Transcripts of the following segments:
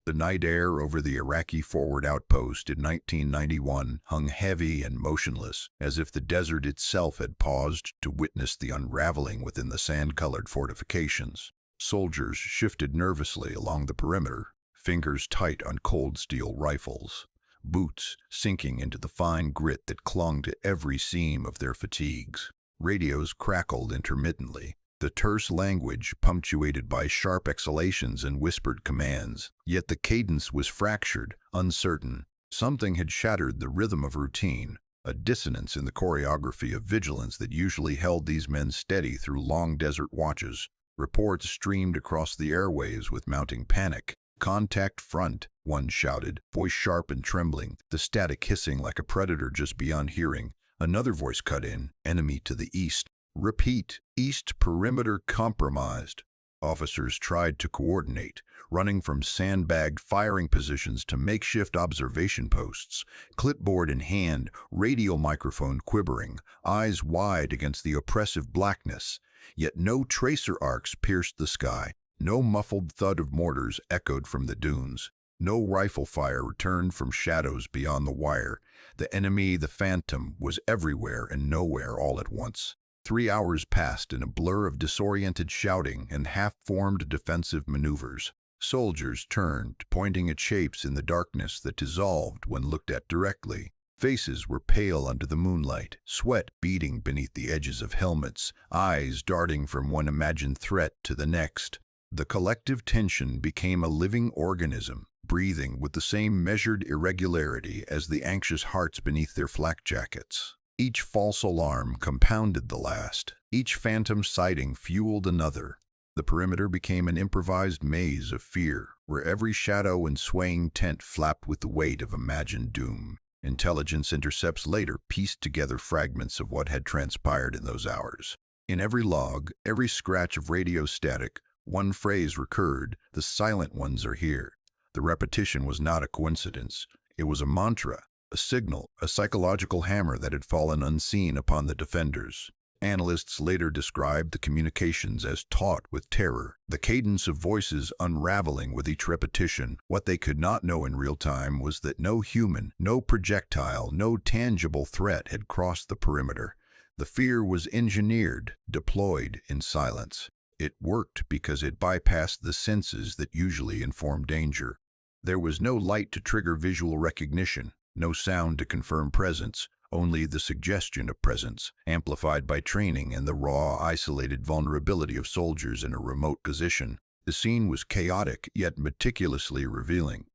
The night air over the Iraqi forward outpost in 1991 hung heavy and motionless, as if the desert itself had paused to witness the unraveling within the sand-colored fortifications. Soldiers shifted nervously along the perimeter, fingers tight on cold steel rifles, boots sinking into the fine grit that clung to every seam of their fatigues. Radios crackled intermittently, the terse language punctuated by sharp exhalations and whispered commands. Yet the cadence was fractured, uncertain. Something had shattered the rhythm of routine, a dissonance in the choreography of vigilance that usually held these men steady through long desert watches. Reports streamed across the airwaves with mounting panic. "Contact front," one shouted, voice sharp and trembling, the static hissing like a predator just beyond hearing. Another voice cut in, "Enemy to the east." "Repeat, east perimeter compromised." Officers tried to coordinate, running from sandbagged firing positions to makeshift observation posts, clipboard in hand, radio microphone quivering, eyes wide against the oppressive blackness. Yet no tracer arcs pierced the sky, no muffled thud of mortars echoed from the dunes, no rifle fire returned from shadows beyond the wire. The enemy, the phantom, was everywhere and nowhere all at once. 3 hours passed in a blur of disoriented shouting and half-formed defensive maneuvers. Soldiers turned, pointing at shapes in the darkness that dissolved when looked at directly. Faces were pale under the moonlight, sweat beading beneath the edges of helmets, eyes darting from one imagined threat to the next. The collective tension became a living organism, breathing with the same measured irregularity as the anxious hearts beneath their flak jackets. Each false alarm compounded the last. Each phantom sighting fueled another. The perimeter became an improvised maze of fear, where every shadow and swaying tent flapped with the weight of imagined doom. Intelligence intercepts later pieced together fragments of what had transpired in those hours. In every log, every scratch of radio static, one phrase recurred: "The silent ones are here." The repetition was not a coincidence. It was a mantra, a signal, a psychological hammer that had fallen unseen upon the defenders. Analysts later described the communications as taut with terror, the cadence of voices unraveling with each repetition. What they could not know in real time was that no human, no projectile, no tangible threat had crossed the perimeter. The fear was engineered, deployed in silence. It worked because it bypassed the senses that usually inform danger. There was no light to trigger visual recognition, no sound to confirm presence, only the suggestion of presence, amplified by training and the raw, isolated vulnerability of soldiers in a remote position. The scene was chaotic, yet meticulously revealing.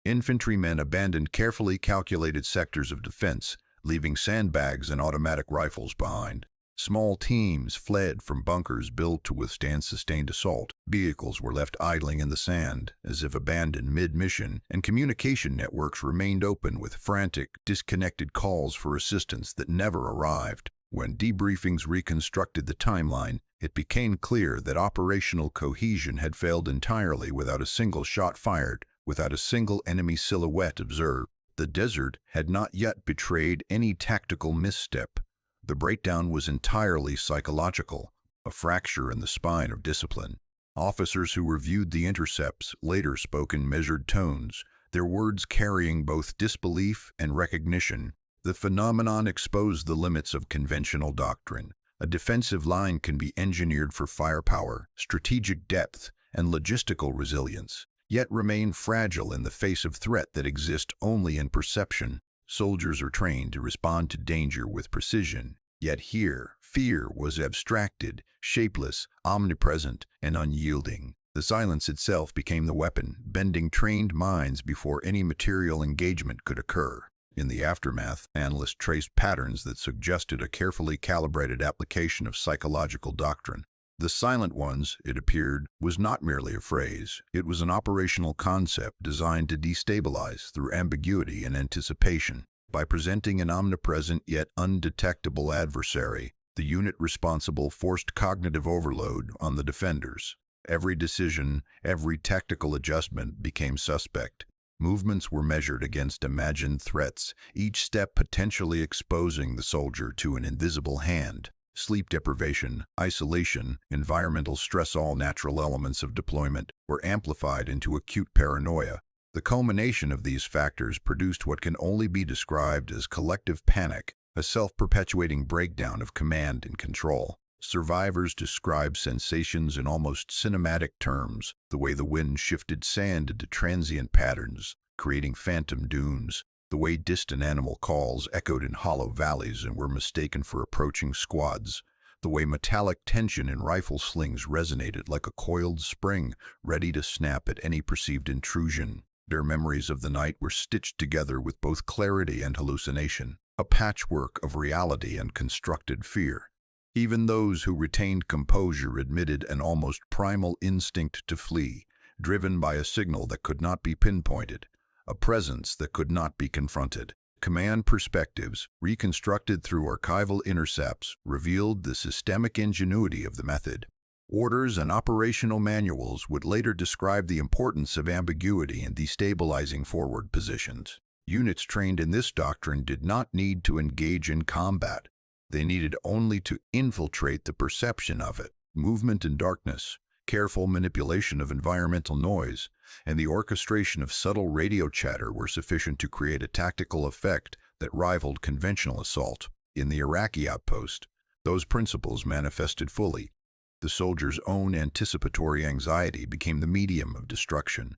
Infantrymen abandoned carefully calculated sectors of defense, leaving sandbags and automatic rifles behind. Small teams fled from bunkers built to withstand sustained assault. Vehicles were left idling in the sand, as if abandoned mid-mission, and communication networks remained open with frantic, disconnected calls for assistance that never arrived. When debriefings reconstructed the timeline, it became clear that operational cohesion had failed entirely without a single shot fired, without a single enemy silhouette observed. The desert had not yet betrayed any tactical misstep. The breakdown was entirely psychological, a fracture in the spine of discipline. Officers who reviewed the intercepts later spoke in measured tones, their words carrying both disbelief and recognition. The phenomenon exposed the limits of conventional doctrine. A defensive line can be engineered for firepower, strategic depth, and logistical resilience, yet remain fragile in the face of threat that exists only in perception. Soldiers are trained to respond to danger with precision, yet here, fear was abstracted, shapeless, omnipresent, and unyielding. The silence itself became the weapon, bending trained minds before any material engagement could occur. In the aftermath, analysts traced patterns that suggested a carefully calibrated application of psychological doctrine. The silent ones, it appeared, was not merely a phrase. It was an operational concept designed to destabilize through ambiguity and anticipation. By presenting an omnipresent yet undetectable adversary, the unit responsible forced cognitive overload on the defenders. Every decision, every tactical adjustment became suspect. Movements were measured against imagined threats, each step potentially exposing the soldier to an invisible hand. Sleep deprivation, isolation, environmental stress, all natural elements of deployment, were amplified into acute paranoia. The culmination of these factors produced what can only be described as collective panic, a self-perpetuating breakdown of command and control. Survivors describe sensations in almost cinematic terms, the way the wind shifted sand into transient patterns, creating phantom dunes, the way distant animal calls echoed in hollow valleys and were mistaken for approaching squads, the way metallic tension in rifle slings resonated like a coiled spring, ready to snap at any perceived intrusion. Their memories of the night were stitched together with both clarity and hallucination, a patchwork of reality and constructed fear. Even those who retained composure admitted an almost primal instinct to flee, driven by a signal that could not be pinpointed, a presence that could not be confronted. Command perspectives, reconstructed through archival intercepts, revealed the systemic ingenuity of the method. Orders and operational manuals would later describe the importance of ambiguity in destabilizing forward positions. Units trained in this doctrine did not need to engage in combat. They needed only to infiltrate the perception of it. Movement in darkness, careful manipulation of environmental noise, and the orchestration of subtle radio chatter were sufficient to create a tactical effect that rivaled conventional assault. In the Iraqi outpost, those principles manifested fully. The soldiers' own anticipatory anxiety became the medium of destruction.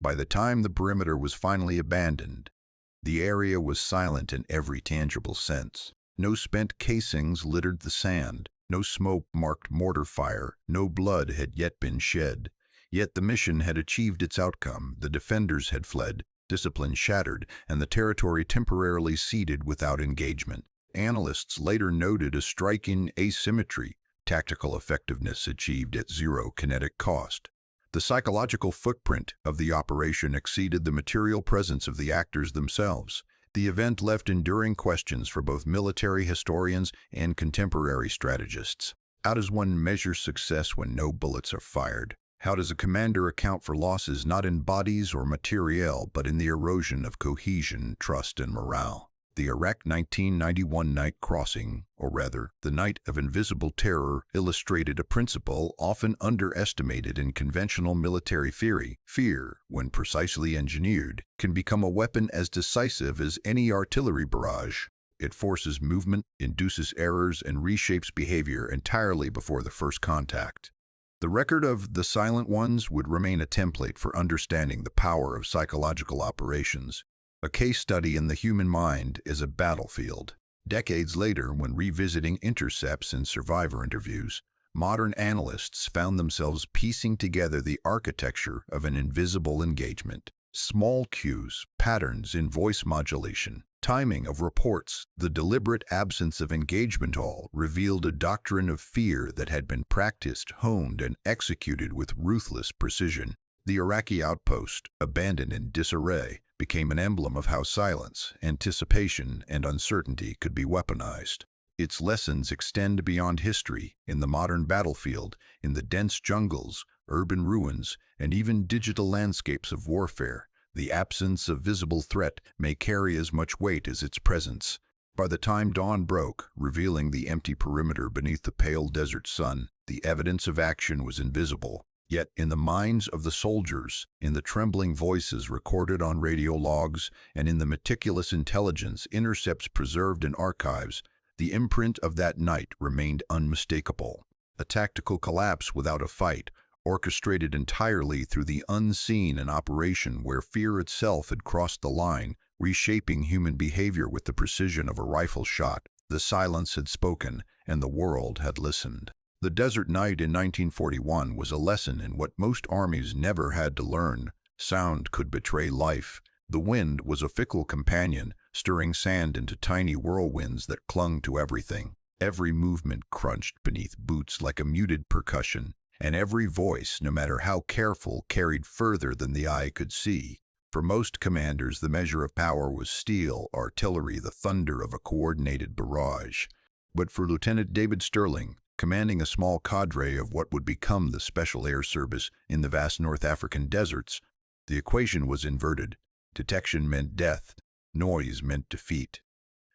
By the time the perimeter was finally abandoned, the area was silent in every tangible sense. No spent casings littered the sand, no smoke marked mortar fire, no blood had yet been shed. Yet the mission had achieved its outcome. The defenders had fled, discipline shattered, and the territory temporarily ceded without engagement. Analysts later noted a striking asymmetry, tactical effectiveness achieved at zero kinetic cost. The psychological footprint of the operation exceeded the material presence of the actors themselves. The event left enduring questions for both military historians and contemporary strategists. How does one measure success when no bullets are fired? How does a commander account for losses not in bodies or materiel, but in the erosion of cohesion, trust, and morale? The Iraq 1991 night crossing, or rather, the Night of Invisible Terror, illustrated a principle often underestimated in conventional military theory. Fear, when precisely engineered, can become a weapon as decisive as any artillery barrage. It forces movement, induces errors, and reshapes behavior entirely before the first contact. The record of the Silent Ones would remain a template for understanding the power of psychological operations. A case study in the human mind is a battlefield. Decades later, when revisiting intercepts and survivor interviews, modern analysts found themselves piecing together the architecture of an invisible engagement. Small cues, patterns in voice modulation, timing of reports, the deliberate absence of engagement all revealed a doctrine of fear that had been practiced, honed, and executed with ruthless precision. The Iraqi outpost, abandoned in disarray, became an emblem of how silence, anticipation, and uncertainty could be weaponized. Its lessons extend beyond history, in the modern battlefield, in the dense jungles, urban ruins, and even digital landscapes of warfare. The absence of visible threat may carry as much weight as its presence. By the time dawn broke, revealing the empty perimeter beneath the pale desert sun, the evidence of action was invisible. Yet in the minds of the soldiers, in the trembling voices recorded on radio logs, and in the meticulous intelligence intercepts preserved in archives, the imprint of that night remained unmistakable. A tactical collapse without a fight, orchestrated entirely through the unseen in operation where fear itself had crossed the line, reshaping human behavior with the precision of a rifle shot. The silence had spoken, and the world had listened. The desert night in 1941 was a lesson in what most armies never had to learn. Sound could betray life. The wind was a fickle companion, stirring sand into tiny whirlwinds that clung to everything. Every movement crunched beneath boots like a muted percussion, and every voice, no matter how careful, carried further than the eye could see. For most commanders, the measure of power was steel, artillery, the thunder of a coordinated barrage. But for Lieutenant David Sterling, commanding a small cadre of what would become the Special Air Service in the vast North African deserts, the equation was inverted. Detection meant death, noise meant defeat.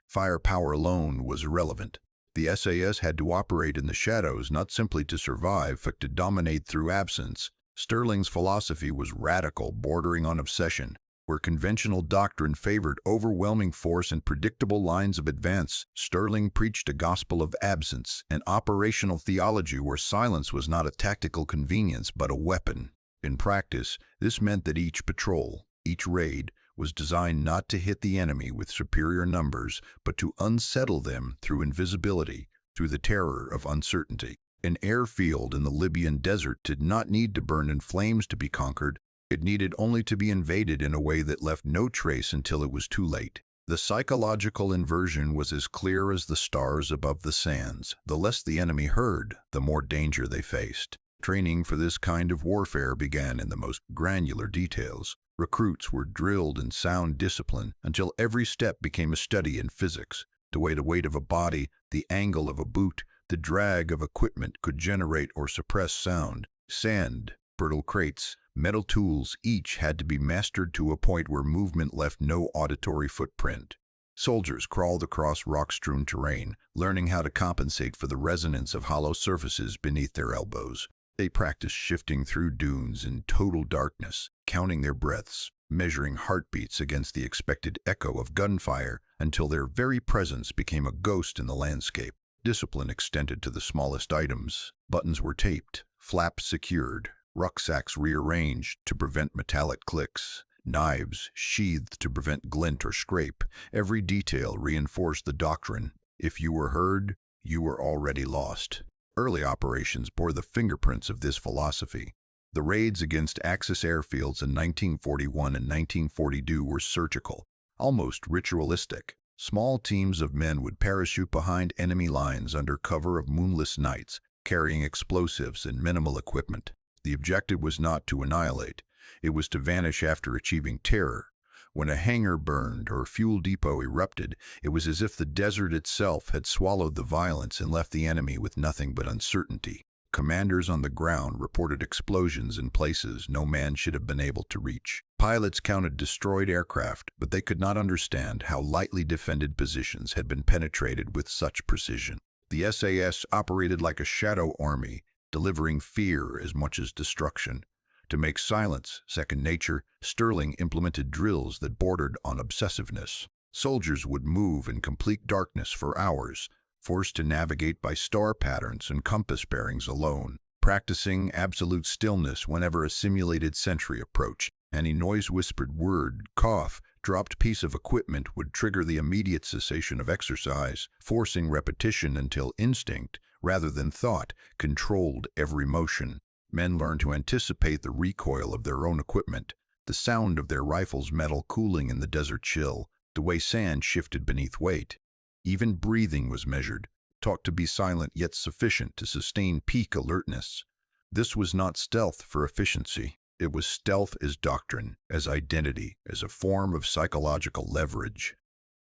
Firepower alone was irrelevant. The SAS had to operate in the shadows not simply to survive, but to dominate through absence. Sterling's philosophy was radical, bordering on obsession. Where conventional doctrine favored overwhelming force and predictable lines of advance, Sterling preached a gospel of absence, an operational theology where silence was not a tactical convenience but a weapon. In practice, this meant that each patrol, each raid, was designed not to hit the enemy with superior numbers, but to unsettle them through invisibility, through the terror of uncertainty. An airfield in the Libyan desert did not need to burn in flames to be conquered. It needed only to be invaded in a way that left no trace until it was too late. The psychological inversion was as clear as the stars above the sands. The less the enemy heard, the more danger they faced. Training for this kind of warfare began in the most granular details. Recruits were drilled in sound discipline until every step became a study in physics. The weight of a body, the angle of a boot, the drag of equipment could generate or suppress sound. Sand, brittle crates, metal tools, each had to be mastered to a point where movement left no auditory footprint. Soldiers crawled across rock-strewn terrain, learning how to compensate for the resonance of hollow surfaces beneath their elbows. They practiced shifting through dunes in total darkness, counting their breaths, measuring heartbeats against the expected echo of gunfire until their very presence became a ghost in the landscape. Discipline extended to the smallest items. Buttons were taped, flaps secured, rucksacks rearranged to prevent metallic clicks, knives sheathed to prevent glint or scrape. Every detail reinforced the doctrine: if you were heard, you were already lost. Early operations bore the fingerprints of this philosophy. The raids against Axis airfields in 1941 and 1942 were surgical, almost ritualistic. Small teams of men would parachute behind enemy lines under cover of moonless nights, carrying explosives and minimal equipment. The objective was not to annihilate. It was to vanish after achieving terror. When a hangar burned or a fuel depot erupted, it was as if the desert itself had swallowed the violence and left the enemy with nothing but uncertainty. Commanders on the ground reported explosions in places no man should have been able to reach. Pilots counted destroyed aircraft, but they could not understand how lightly defended positions had been penetrated with such precision. The SAS operated like a shadow army, delivering fear as much as destruction. To make silence second nature, Sterling implemented drills that bordered on obsessiveness. Soldiers would move in complete darkness for hours, forced to navigate by star patterns and compass bearings alone, practicing absolute stillness whenever a simulated sentry approached. Any noise-whispered word, cough, dropped piece of equipment would trigger the immediate cessation of exercise, forcing repetition until instinct, rather than thought, controlled every motion. Men learned to anticipate the recoil of their own equipment, the sound of their rifles' metal cooling in the desert chill, the way sand shifted beneath weight. Even breathing was measured, taught to be silent yet sufficient to sustain peak alertness. This was not stealth for efficiency. It was stealth as doctrine, as identity, as a form of psychological leverage.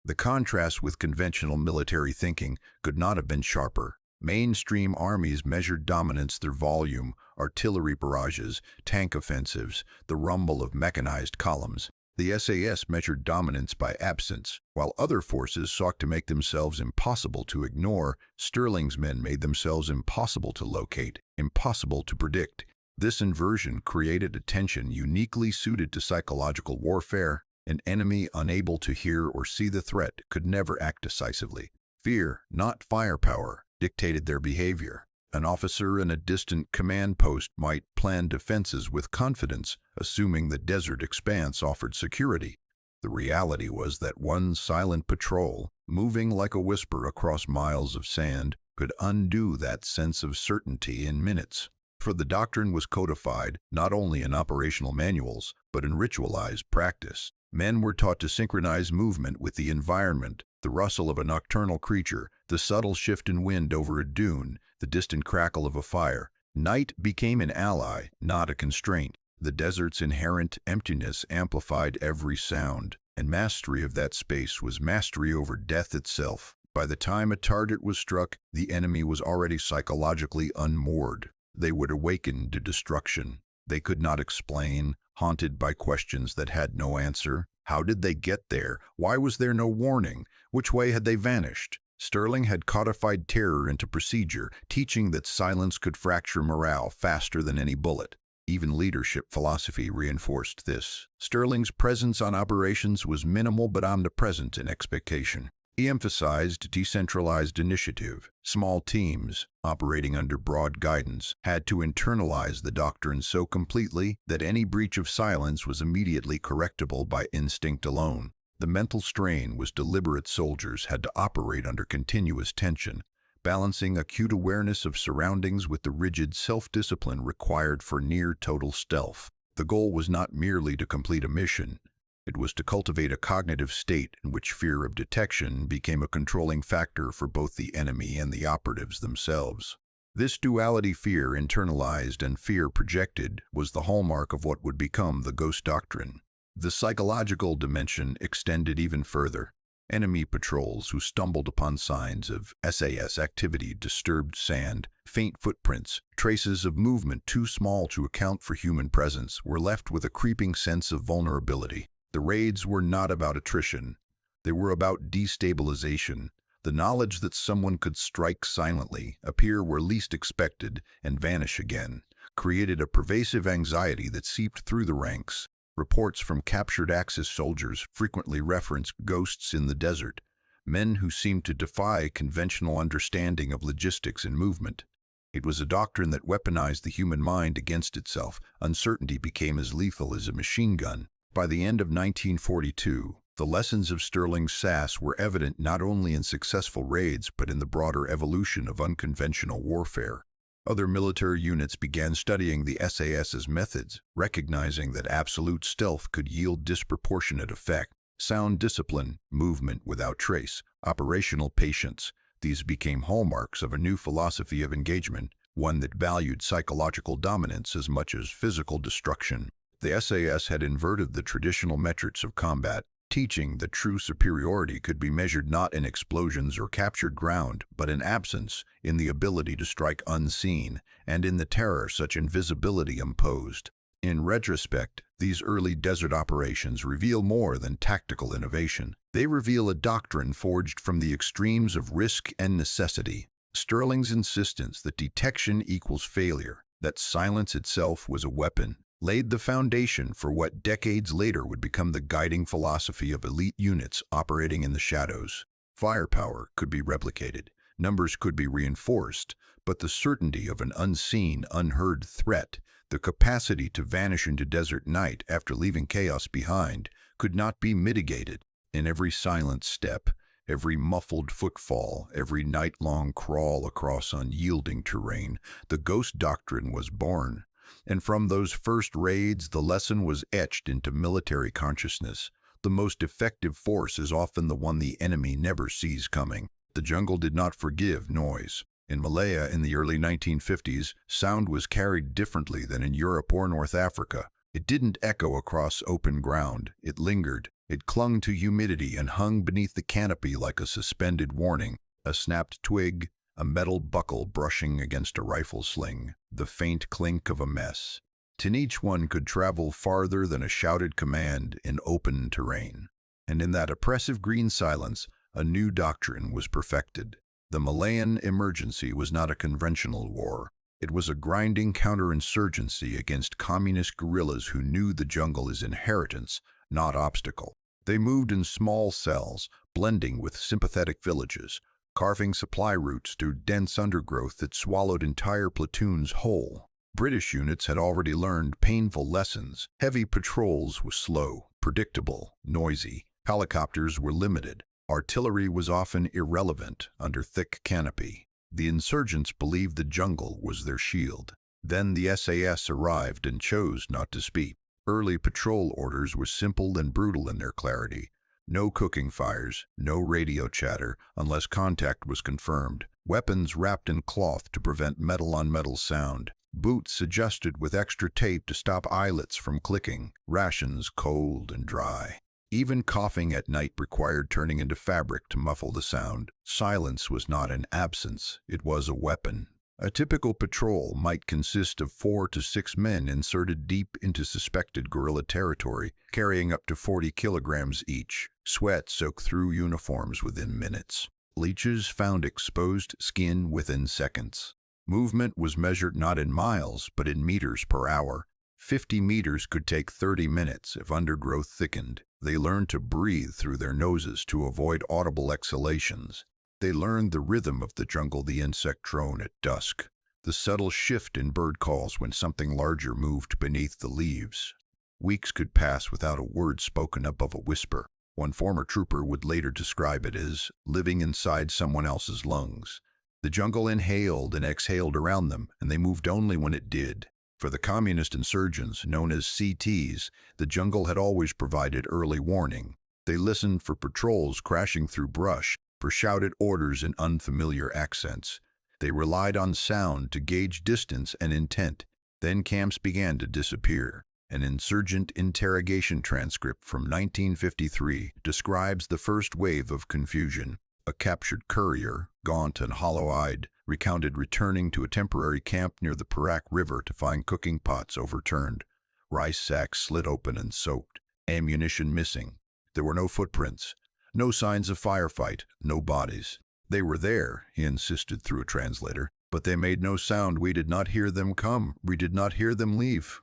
The contrast with conventional military thinking could not have been sharper. Mainstream armies measured dominance through volume, artillery barrages, tank offensives, the rumble of mechanized columns. The SAS measured dominance by absence. While other forces sought to make themselves impossible to ignore, Sterling's men made themselves impossible to locate, impossible to predict. This inversion created a tension uniquely suited to psychological warfare. An enemy unable to hear or see the threat could never act decisively. Fear, not firepower, dictated their behavior. An officer in a distant command post might plan defenses with confidence, assuming the desert expanse offered security. The reality was that one silent patrol, moving like a whisper across miles of sand, could undo that sense of certainty in minutes. For the doctrine was codified not only in operational manuals, but in ritualized practice. Men were taught to synchronize movement with the environment, the rustle of a nocturnal creature, the subtle shift in wind over a dune, the distant crackle of a fire. Night became an ally, not a constraint. The desert's inherent emptiness amplified every sound, and mastery of that space was mastery over death itself. By the time a target was struck, the enemy was already psychologically unmoored. They would awaken to destruction. They could not explain, haunted by questions that had no answer. How did they get there? Why was there no warning? Which way had they vanished? Sterling had codified terror into procedure, teaching that silence could fracture morale faster than any bullet. Even leadership philosophy reinforced this. Sterling's presence on operations was minimal but omnipresent in expectation. He emphasized decentralized initiative. Small teams, operating under broad guidance, had to internalize the doctrine so completely that any breach of silence was immediately correctable by instinct alone. The mental strain was deliberate. Soldiers had to operate under continuous tension, balancing acute awareness of surroundings with the rigid self-discipline required for near-total stealth. The goal was not merely to complete a mission. It was to cultivate a cognitive state in which fear of detection became a controlling factor for both the enemy and the operatives themselves. This duality, fear internalized and fear projected, was the hallmark of what would become the ghost doctrine. The psychological dimension extended even further. Enemy patrols who stumbled upon signs of SAS activity, disturbed sand, faint footprints, traces of movement too small to account for human presence, were left with a creeping sense of vulnerability. The raids were not about attrition. They were about destabilization. The knowledge that someone could strike silently, appear where least expected, and vanish again, created a pervasive anxiety that seeped through the ranks. Reports from captured Axis soldiers frequently referenced ghosts in the desert, men who seemed to defy conventional understanding of logistics and movement. It was a doctrine that weaponized the human mind against itself. Uncertainty became as lethal as a machine gun. By the end of 1942, the lessons of Sterling's SAS were evident not only in successful raids but in the broader evolution of unconventional warfare. Other military units began studying the SAS's methods, recognizing that absolute stealth could yield disproportionate effect. Sound discipline, movement without trace, operational patience, these became hallmarks of a new philosophy of engagement, one that valued psychological dominance as much as physical destruction. The SAS had inverted the traditional metrics of combat, teaching that true superiority could be measured not in explosions or captured ground, but in absence, in the ability to strike unseen, and in the terror such invisibility imposed. In retrospect, these early desert operations reveal more than tactical innovation. They reveal a doctrine forged from the extremes of risk and necessity. Sterling's insistence that detection equals failure, that silence itself was a weapon, laid the foundation for what decades later would become the guiding philosophy of elite units operating in the shadows. Firepower could be replicated, numbers could be reinforced, but the certainty of an unseen, unheard threat, the capacity to vanish into desert night after leaving chaos behind, could not be mitigated. In every silent step, every muffled footfall, every night-long crawl across unyielding terrain, the ghost doctrine was born. And from those first raids, the lesson was etched into military consciousness. The most effective force is often the one the enemy never sees coming. The jungle did not forgive noise. In Malaya in the early 1950s, sound was carried differently than in Europe or North Africa. It didn't echo across open ground. It lingered. It clung to humidity and hung beneath the canopy like a suspended warning. A snapped twig, a metal buckle brushing against a rifle sling, the faint clink of a mess. And each one could travel farther than a shouted command in open terrain. And in that oppressive green silence, a new doctrine was perfected. The Malayan emergency was not a conventional war. It was a grinding counterinsurgency against communist guerrillas who knew the jungle as inheritance, not obstacle. They moved in small cells, blending with sympathetic villages, carving supply routes through dense undergrowth that swallowed entire platoons whole. British units had already learned painful lessons. Heavy patrols were slow, predictable, noisy. Helicopters were limited. Artillery was often irrelevant under thick canopy. The insurgents believed the jungle was their shield. Then the SAS arrived and chose not to speak. Early patrol orders were simple and brutal in their clarity. No cooking fires, no radio chatter unless contact was confirmed. Weapons wrapped in cloth to prevent metal-on-metal sound. Boots adjusted with extra tape to stop eyelets from clicking. Rations cold and dry. Even coughing at night required turning into fabric to muffle the sound. Silence was not an absence, it was a weapon. A typical patrol might consist of 4 to 6 men inserted deep into suspected guerrilla territory, carrying up to 40 kilograms each. Sweat soaked through uniforms within minutes. Leeches found exposed skin within seconds. Movement was measured not in miles, but in meters per hour. 50 meters could take 30 minutes if undergrowth thickened. They learned to breathe through their noses to avoid audible exhalations. They learned the rhythm of the jungle, the insect drone at dusk, the subtle shift in bird calls when something larger moved beneath the leaves. Weeks could pass without a word spoken above a whisper. One former trooper would later describe it as living inside someone else's lungs. The jungle inhaled and exhaled around them, and they moved only when it did. For the communist insurgents, known as CTs, the jungle had always provided early warning. They listened for patrols crashing through brush, for shouted orders in unfamiliar accents. They relied on sound to gauge distance and intent. Then camps began to disappear. An insurgent interrogation transcript from 1953 describes the first wave of confusion. A captured courier, gaunt and hollow-eyed, recounted returning to a temporary camp near the Perak River to find cooking pots overturned, rice sacks slit open and soaked, ammunition missing. There were no footprints, no signs of firefight, no bodies. They were there, he insisted through a translator, but they made no sound. We did not hear them come. We did not hear them leave.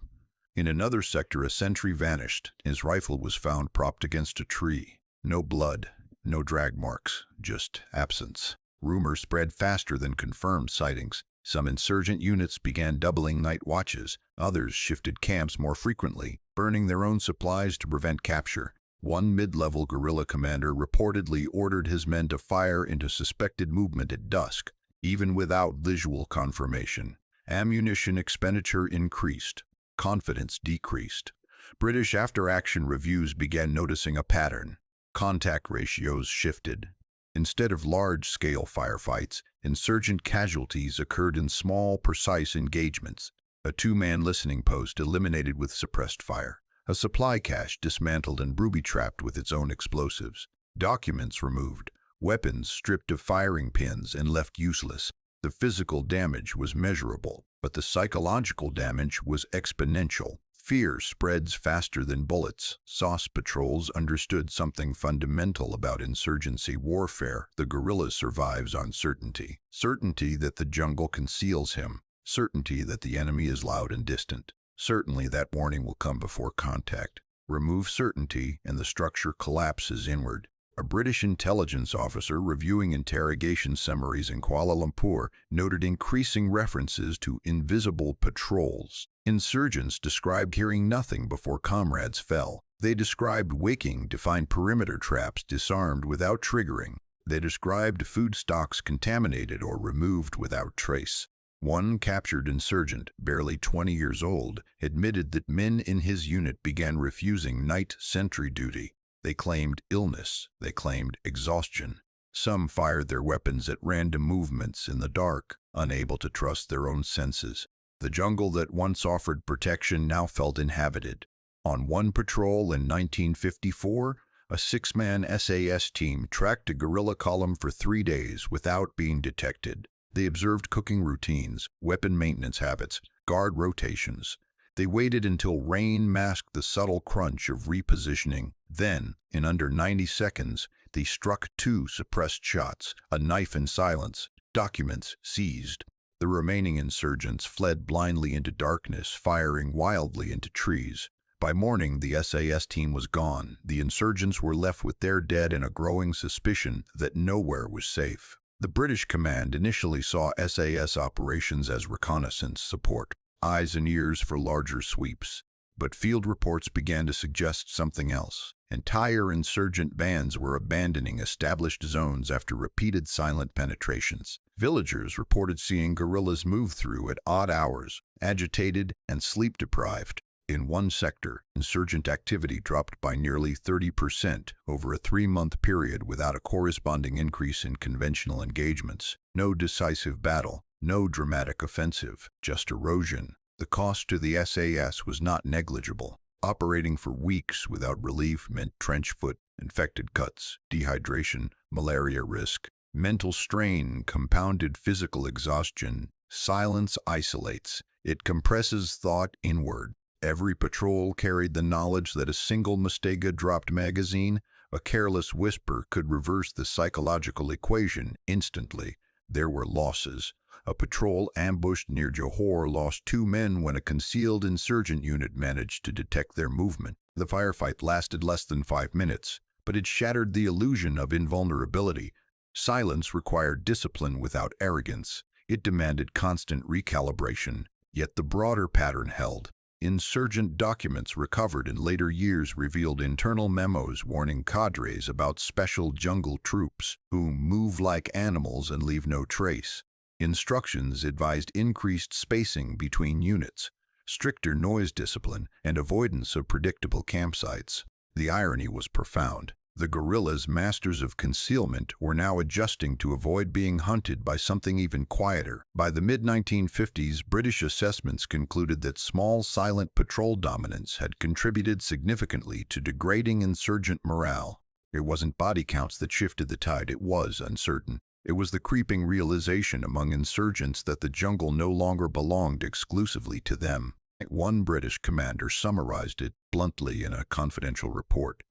In another sector, a sentry vanished. His rifle was found propped against a tree. No blood, no drag marks, just absence. Rumors spread faster than confirmed sightings. Some insurgent units began doubling night watches. Others shifted camps more frequently, burning their own supplies to prevent capture. One mid-level guerrilla commander reportedly ordered his men to fire into suspected movement at dusk, even without visual confirmation. Ammunition expenditure increased. Confidence decreased. British after-action reviews began noticing a pattern. Contact ratios shifted. Instead of large-scale firefights, insurgent casualties occurred in small, precise engagements. A two-man listening post eliminated with suppressed fire. A supply cache dismantled and booby-trapped with its own explosives. Documents removed. Weapons stripped of firing pins and left useless. The physical damage was measurable, but the psychological damage was exponential. Fear spreads faster than bullets. SAS patrols understood something fundamental about insurgency warfare. The guerrilla survives on certainty. Certainty that the jungle conceals him. Certainty that the enemy is loud and distant. Certainly that warning will come before contact. Remove certainty and the structure collapses inward. A British intelligence officer reviewing interrogation summaries in Kuala Lumpur noted increasing references to invisible patrols. Insurgents described hearing nothing before comrades fell. They described waking to find perimeter traps disarmed without triggering. They described food stocks contaminated or removed without trace. One captured insurgent, barely 20 years old, admitted that men in his unit began refusing night sentry duty. They claimed illness. They claimed exhaustion. Some fired their weapons at random movements in the dark, unable to trust their own senses. The jungle that once offered protection now felt inhabited. On one patrol in 1954, a 6-man SAS team tracked a guerrilla column for 3 days without being detected. They observed cooking routines, weapon maintenance habits, guard rotations. They waited until rain masked the subtle crunch of repositioning. Then, in under 90 seconds, they struck 2 suppressed shots, a knife in silence, documents seized. The remaining insurgents fled blindly into darkness, firing wildly into trees. By morning, the SAS team was gone. The insurgents were left with their dead and a growing suspicion that nowhere was safe. The British command initially saw SAS operations as reconnaissance support, eyes and ears for larger sweeps. But field reports began to suggest something else. Entire insurgent bands were abandoning established zones after repeated silent penetrations. Villagers reported seeing guerrillas move through at odd hours, agitated and sleep-deprived. In one sector, insurgent activity dropped by nearly 30% over a 3-month period without a corresponding increase in conventional engagements. No decisive battle, no dramatic offensive, just erosion. The cost to the SAS was not negligible. Operating for weeks without relief meant trench foot, infected cuts, dehydration, malaria risk, mental strain, compounded physical exhaustion. Silence isolates. It compresses thought inward. Every patrol carried the knowledge that a single Mustega-dropped magazine, a careless whisper, could reverse the psychological equation instantly. There were losses. A patrol ambushed near Johor lost 2 men when a concealed insurgent unit managed to detect their movement. The firefight lasted less than 5 minutes, but it shattered the illusion of invulnerability. Silence required discipline without arrogance. It demanded constant recalibration, yet the broader pattern held. Insurgent documents recovered in later years revealed internal memos warning cadres about special jungle troops who move like animals and leave no trace. Instructions advised increased spacing between units, stricter noise discipline, and avoidance of predictable campsites. The irony was profound. The guerrillas, masters of concealment, were now adjusting to avoid being hunted by something even quieter. By the mid-1950s, British assessments concluded that small, silent patrol dominance had contributed significantly to degrading insurgent morale. It wasn't body counts that shifted the tide, it was uncertain. It was the creeping realization among insurgents that the jungle no longer belonged exclusively to them. One British commander summarized it bluntly in a confidential report.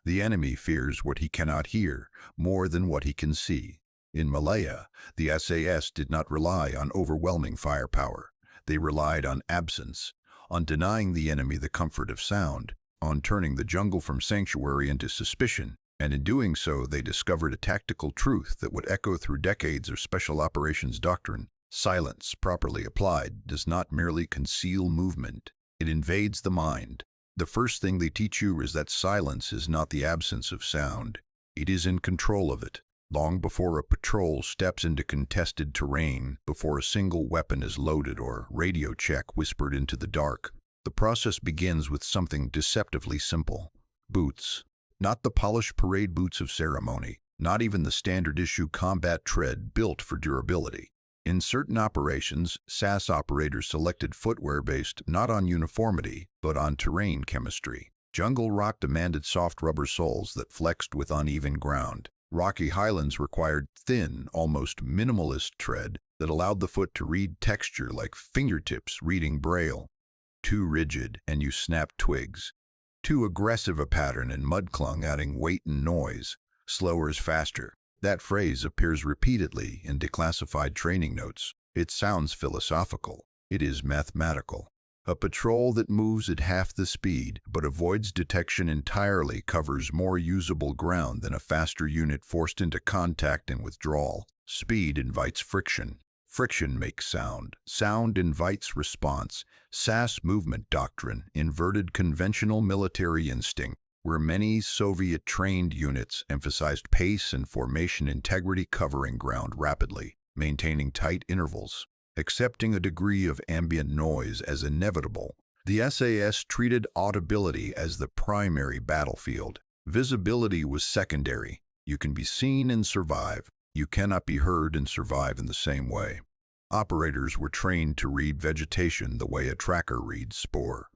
The enemy fears what he cannot hear more than what he can see. In Malaya, the SAS did not rely on overwhelming firepower. They relied on absence, on denying the enemy the comfort of sound, on turning the jungle from sanctuary into suspicion, and in doing so they discovered a tactical truth that would echo through decades of special operations doctrine. Silence, properly applied, does not merely conceal movement. It invades the mind. The first thing they teach you is that silence is not the absence of sound. It is in control of it. Long before a patrol steps into contested terrain, before a single weapon is loaded or radio check whispered into the dark, the process begins with something deceptively simple. Boots. Not the polished parade boots of ceremony, not even the standard-issue combat tread built for durability. In certain operations, SAS operators selected footwear based not on uniformity, but on terrain chemistry. Jungle rock demanded soft rubber soles that flexed with uneven ground. Rocky highlands required thin, almost minimalist tread that allowed the foot to read texture like fingertips reading braille. Too rigid, and you snap twigs. Too aggressive a pattern and mud clung, adding weight and noise. Slower is faster. That phrase appears repeatedly in declassified training notes. It sounds philosophical. It is mathematical. A patrol that moves at half the speed but avoids detection entirely covers more usable ground than a faster unit forced into contact and withdrawal. Speed invites friction. Friction makes sound. Sound invites response. SAS movement doctrine inverted conventional military instinct, where many Soviet-trained units emphasized pace and formation integrity, covering ground rapidly, maintaining tight intervals, accepting a degree of ambient noise as inevitable. The SAS treated audibility as the primary battlefield. Visibility was secondary. You can be seen and survive. You cannot be heard and survive in the same way. Operators were trained to read vegetation the way a tracker reads spoor.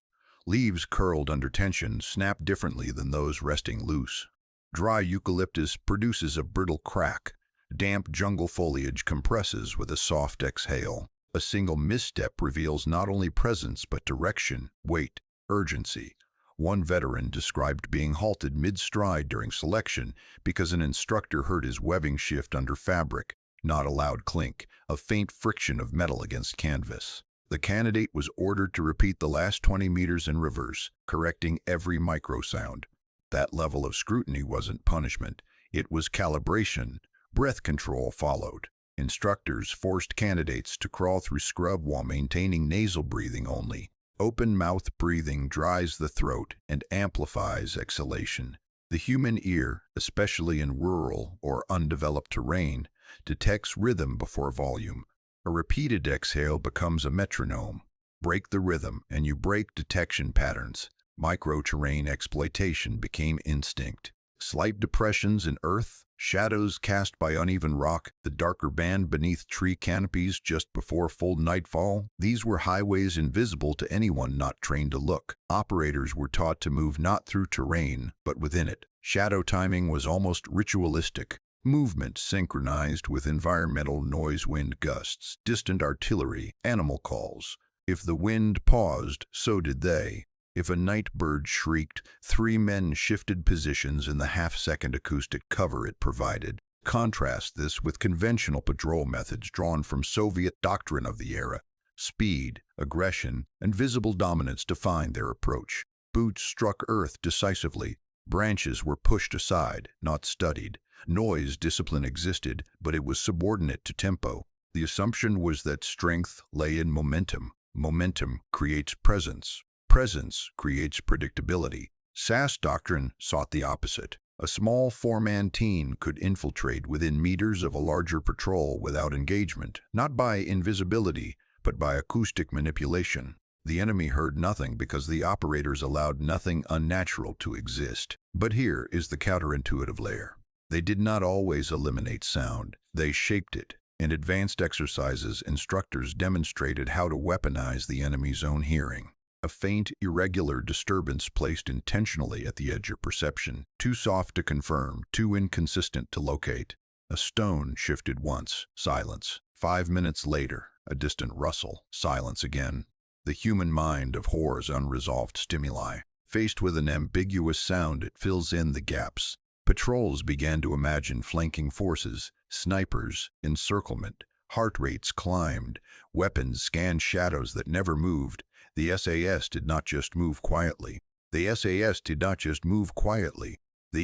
Leaves curled under tension snap differently than those resting loose. Dry eucalyptus produces a brittle crack. Damp jungle foliage compresses with a soft exhale. A single misstep reveals not only presence but direction, weight, urgency. One veteran described being halted mid-stride during selection because an instructor heard his webbing shift under fabric, not a loud clink, a faint friction of metal against canvas. The candidate was ordered to repeat the last 20 meters in reverse, correcting every microsound. That level of scrutiny wasn't punishment. It was calibration. Breath control followed. Instructors forced candidates to crawl through scrub while maintaining nasal breathing only. Open mouth breathing dries the throat and amplifies exhalation. The human ear, especially in rural or undeveloped terrain, detects rhythm before volume. A repeated exhale becomes a metronome. Break the rhythm, and you break detection patterns. Micro-terrain exploitation became instinct. Slight depressions in earth, shadows cast by uneven rock, the darker band beneath tree canopies just before full nightfall, these were highways invisible to anyone not trained to look. Operators were taught to move not through terrain, but within it. Shadow timing was almost ritualistic. Movement synchronized with environmental noise, wind gusts, distant artillery, animal calls. If the wind paused, so did they. If a night bird shrieked, 3 men shifted positions in the half-second acoustic cover it provided. Contrast this with conventional patrol methods drawn from Soviet doctrine of the era. Speed, aggression, and visible dominance defined their approach. Boots struck earth decisively. Branches were pushed aside, not studied. Noise discipline existed, but it was subordinate to tempo. The assumption was that strength lay in momentum. Momentum creates presence. Presence creates predictability. SAS doctrine sought the opposite. A small four-man team could infiltrate within meters of a larger patrol without engagement, not by invisibility, but by acoustic manipulation. The enemy heard nothing because the operators allowed nothing unnatural to exist. But here is the counterintuitive layer. They did not always eliminate sound. They shaped it. In advanced exercises, instructors demonstrated how to weaponize the enemy's own hearing. A faint, irregular disturbance placed intentionally at the edge of perception, too soft to confirm, too inconsistent to locate. A stone shifted once, silence. 5 minutes later, a distant rustle, silence again. The human mind abhors unresolved stimuli. Faced with an ambiguous sound, it fills in the gaps. Patrols began to imagine flanking forces, snipers, encirclement. Heart rates climbed. Weapons scanned shadows that never moved. The SAS did not just move quietly. They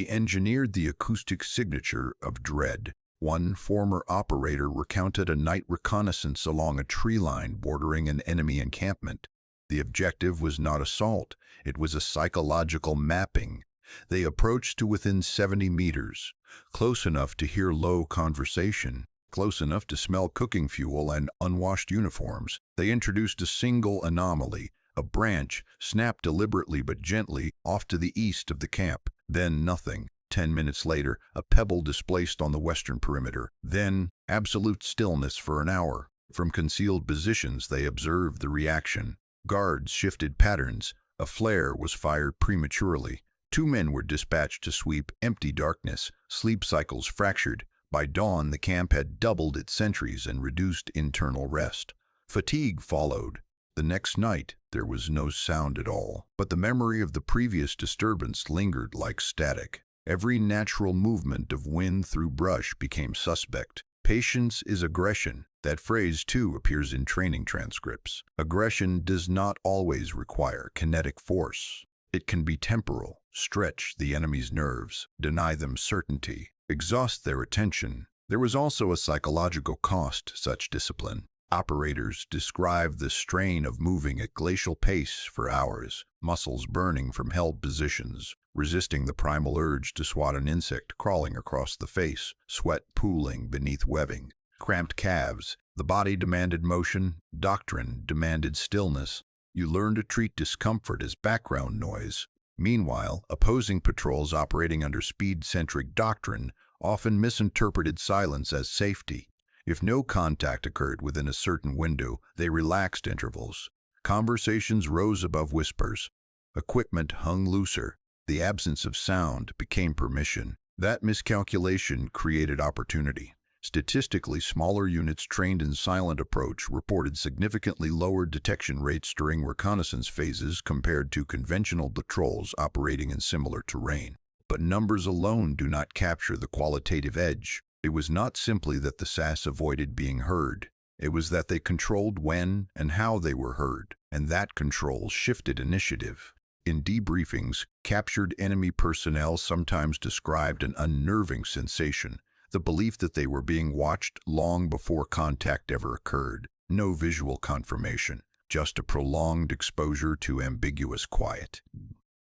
engineered the acoustic signature of dread. One former operator recounted a night reconnaissance along a tree line bordering an enemy encampment. The objective was not assault, it was a psychological mapping. They approached to within 70 meters, close enough to hear low conversation, close enough to smell cooking fuel and unwashed uniforms. They introduced a single anomaly, a branch snapped deliberately but gently off to the east of the camp. Then nothing. 10 minutes later, a pebble displaced on the western perimeter. Then, absolute stillness for an hour. From concealed positions, they observed the reaction. Guards shifted patterns. A flare was fired prematurely. 2 men were dispatched to sweep empty darkness. Sleep cycles fractured. By dawn, the camp had doubled its sentries and reduced internal rest. Fatigue followed. The next night, there was no sound at all. But the memory of the previous disturbance lingered like static. Every natural movement of wind through brush became suspect. Patience is aggression. That phrase, too, appears in training transcripts. Aggression does not always require kinetic force. It can be temporal, stretch the enemy's nerves, deny them certainty, exhaust their attention. There was also a psychological cost to such discipline. Operators described the strain of moving at glacial pace for hours, muscles burning from held positions, resisting the primal urge to swat an insect crawling across the face, sweat pooling beneath webbing, cramped calves. The body demanded motion, doctrine demanded stillness. You learn to treat discomfort as background noise. Meanwhile, opposing patrols operating under speed-centric doctrine often misinterpreted silence as safety. If no contact occurred within a certain window, they relaxed intervals. Conversations rose above whispers. Equipment hung looser. The absence of sound became permission. That miscalculation created opportunity. Statistically, smaller units trained in silent approach reported significantly lower detection rates during reconnaissance phases compared to conventional patrols operating in similar terrain. But numbers alone do not capture the qualitative edge. It was not simply that the SAS avoided being heard. It was that they controlled when and how they were heard, and that control shifted initiative. In debriefings, captured enemy personnel sometimes described an unnerving sensation, the belief that they were being watched long before contact ever occurred. No visual confirmation, just a prolonged exposure to ambiguous quiet.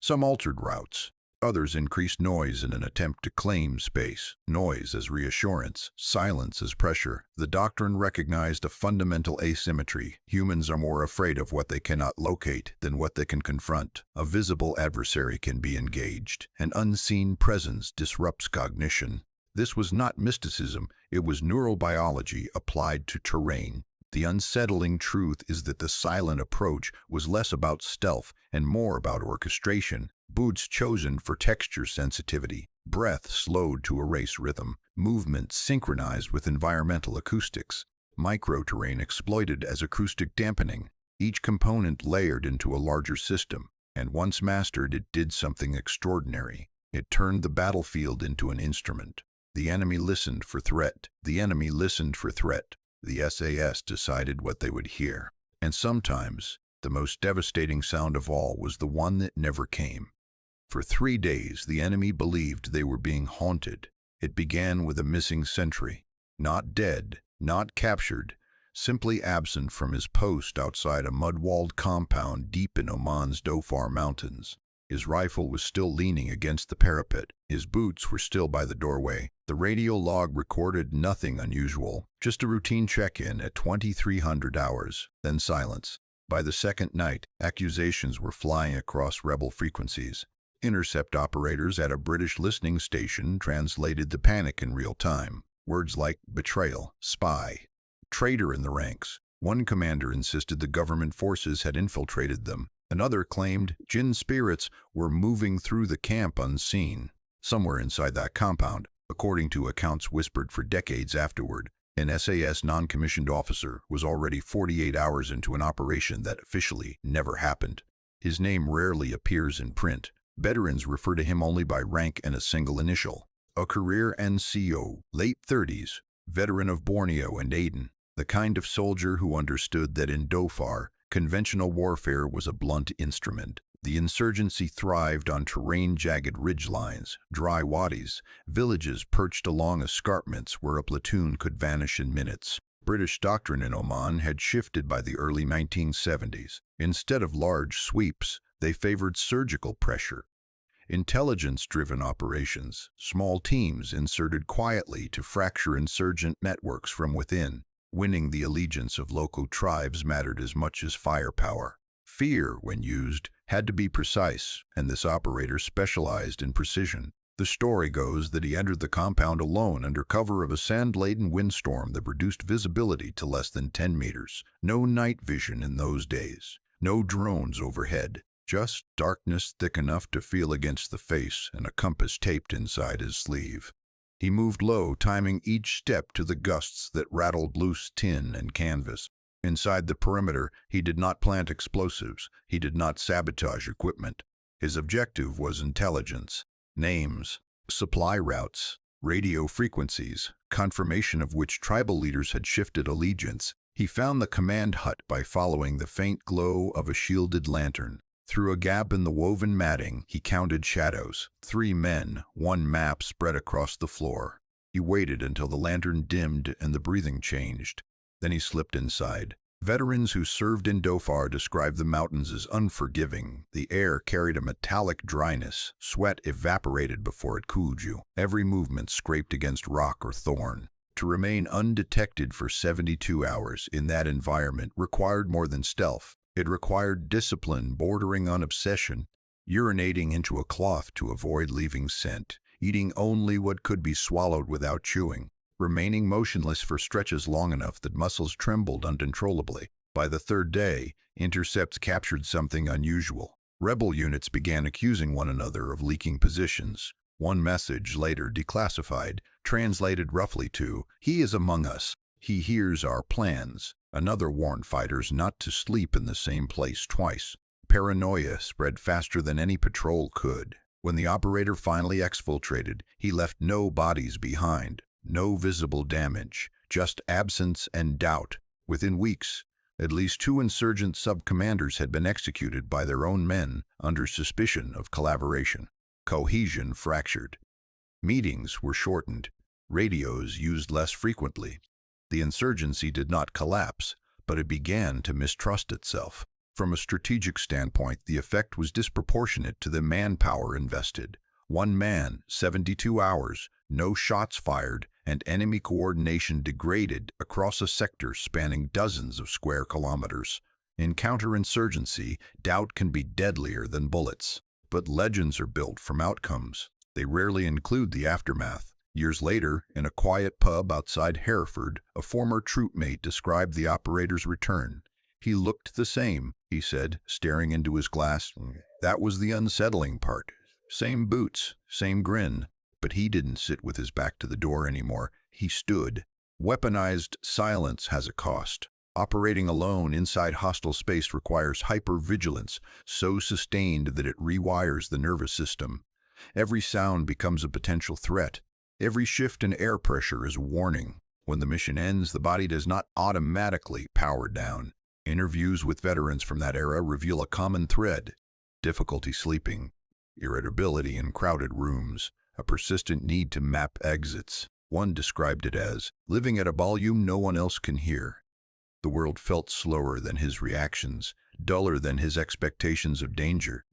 Some altered routes. Others increased noise in an attempt to claim space. Noise as reassurance, silence as pressure. The doctrine recognized a fundamental asymmetry. Humans are more afraid of what they cannot locate than what they can confront. A visible adversary can be engaged. An unseen presence disrupts cognition. This was not mysticism, it was neurobiology applied to terrain. The unsettling truth is that the silent approach was less about stealth and more about orchestration. Boots chosen for texture sensitivity, breath slowed to erase rhythm, movement synchronized with environmental acoustics, microterrain exploited as acoustic dampening. Each component layered into a larger system, and once mastered, it did something extraordinary. It turned the battlefield into an instrument. The enemy listened for threat. The enemy listened for threat. The SAS decided what they would hear. And sometimes, the most devastating sound of all was the one that never came. For 3 days, the enemy believed they were being haunted. It began with a missing sentry. Not dead, not captured, simply absent from his post outside a mud-walled compound deep in Oman's Dhofar Mountains. His rifle was still leaning against the parapet. His boots were still by the doorway. The radio log recorded nothing unusual, just a routine check-in at 2300 hours, then silence. By the second night, accusations were flying across rebel frequencies. Intercept operators at a British listening station translated the panic in real time. Words like betrayal, spy, traitor in the ranks. One commander insisted the government forces had infiltrated them. Another claimed jinn spirits were moving through the camp unseen. Somewhere inside that compound, according to accounts whispered for decades afterward, an SAS non-commissioned officer was already 48 hours into an operation that officially never happened. His name rarely appears in print. Veterans refer to him only by rank and a single initial. A career NCO, late 30s, veteran of Borneo and Aden, the kind of soldier who understood that in Dhofar, conventional warfare was a blunt instrument. The insurgency thrived on terrain-jagged ridgelines, dry wadis, villages perched along escarpments where a platoon could vanish in minutes. British doctrine in Oman had shifted by the early 1970s. Instead of large sweeps, they favored surgical pressure. Intelligence-driven operations, small teams inserted quietly to fracture insurgent networks from within. Winning the allegiance of local tribes mattered as much as firepower. Fear, when used, had to be precise, and this operator specialized in precision. The story goes that he entered the compound alone under cover of a sand-laden windstorm that reduced visibility to less than 10 meters. No night vision in those days. No drones overhead. Just darkness thick enough to feel against the face and a compass taped inside his sleeve. He moved low, timing each step to the gusts that rattled loose tin and canvas. Inside the perimeter, he did not plant explosives. He did not sabotage equipment. His objective was intelligence. Names, supply routes, radio frequencies, confirmation of which tribal leaders had shifted allegiance. He found the command hut by following the faint glow of a shielded lantern. Through a gap in the woven matting, he counted shadows. 3 men, 1 map spread across the floor. He waited until the lantern dimmed and the breathing changed. Then he slipped inside. Veterans who served in Dhofar described the mountains as unforgiving. The air carried a metallic dryness. Sweat evaporated before it cooled you. Every movement scraped against rock or thorn. To remain undetected for 72 hours in that environment required more than stealth. It required discipline bordering on obsession, urinating into a cloth to avoid leaving scent, eating only what could be swallowed without chewing, remaining motionless for stretches long enough that muscles trembled uncontrollably. By the 3rd day, intercepts captured something unusual. Rebel units began accusing one another of leaking positions. One message, later declassified, translated roughly to, "He is among us. He hears our plans." Another warned fighters not to sleep in the same place twice. Paranoia spread faster than any patrol could. When the operator finally exfiltrated, he left no bodies behind, no visible damage, just absence and doubt. Within weeks, at least 2 insurgent sub-commanders had been executed by their own men under suspicion of collaboration. Cohesion fractured. Meetings were shortened. Radios used less frequently. The insurgency did not collapse, but it began to mistrust itself. From a strategic standpoint, the effect was disproportionate to the manpower invested. 1 man, 72 hours, no shots fired, and enemy coordination degraded across a sector spanning dozens of square kilometers. In counterinsurgency, doubt can be deadlier than bullets. But legends are built from outcomes. They rarely include the aftermath. Years later, in a quiet pub outside Hereford, a former troopmate described the operator's return. "He looked the same," he said, staring into his glass. "That was the unsettling part. Same boots, same grin. But he didn't sit with his back to the door anymore. He stood." Weaponized silence has a cost. Operating alone inside hostile space requires hypervigilance, so sustained that it rewires the nervous system. Every sound becomes a potential threat. Every shift in air pressure is a warning. When the mission ends, the body does not automatically power down. Interviews with veterans from that era reveal a common thread: difficulty sleeping, irritability in crowded rooms, a persistent need to map exits. One described it as living at a volume no one else can hear. The world felt slower than his reactions, duller than his expectations of danger.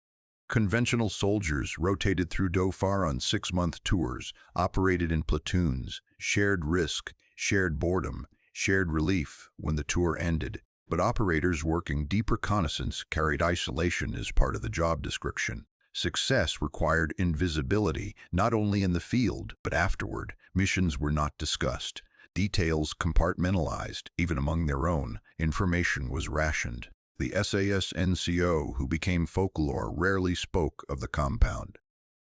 Conventional soldiers rotated through Dhofar on 6-month tours, operated in platoons, shared risk, shared boredom, shared relief when the tour ended. But operators working deep reconnaissance carried isolation as part of the job description. Success required invisibility, not only in the field, but afterward. Missions were not discussed. Details compartmentalized, even among their own. Information was rationed. The SAS NCO, who became folklore, rarely spoke of the compound.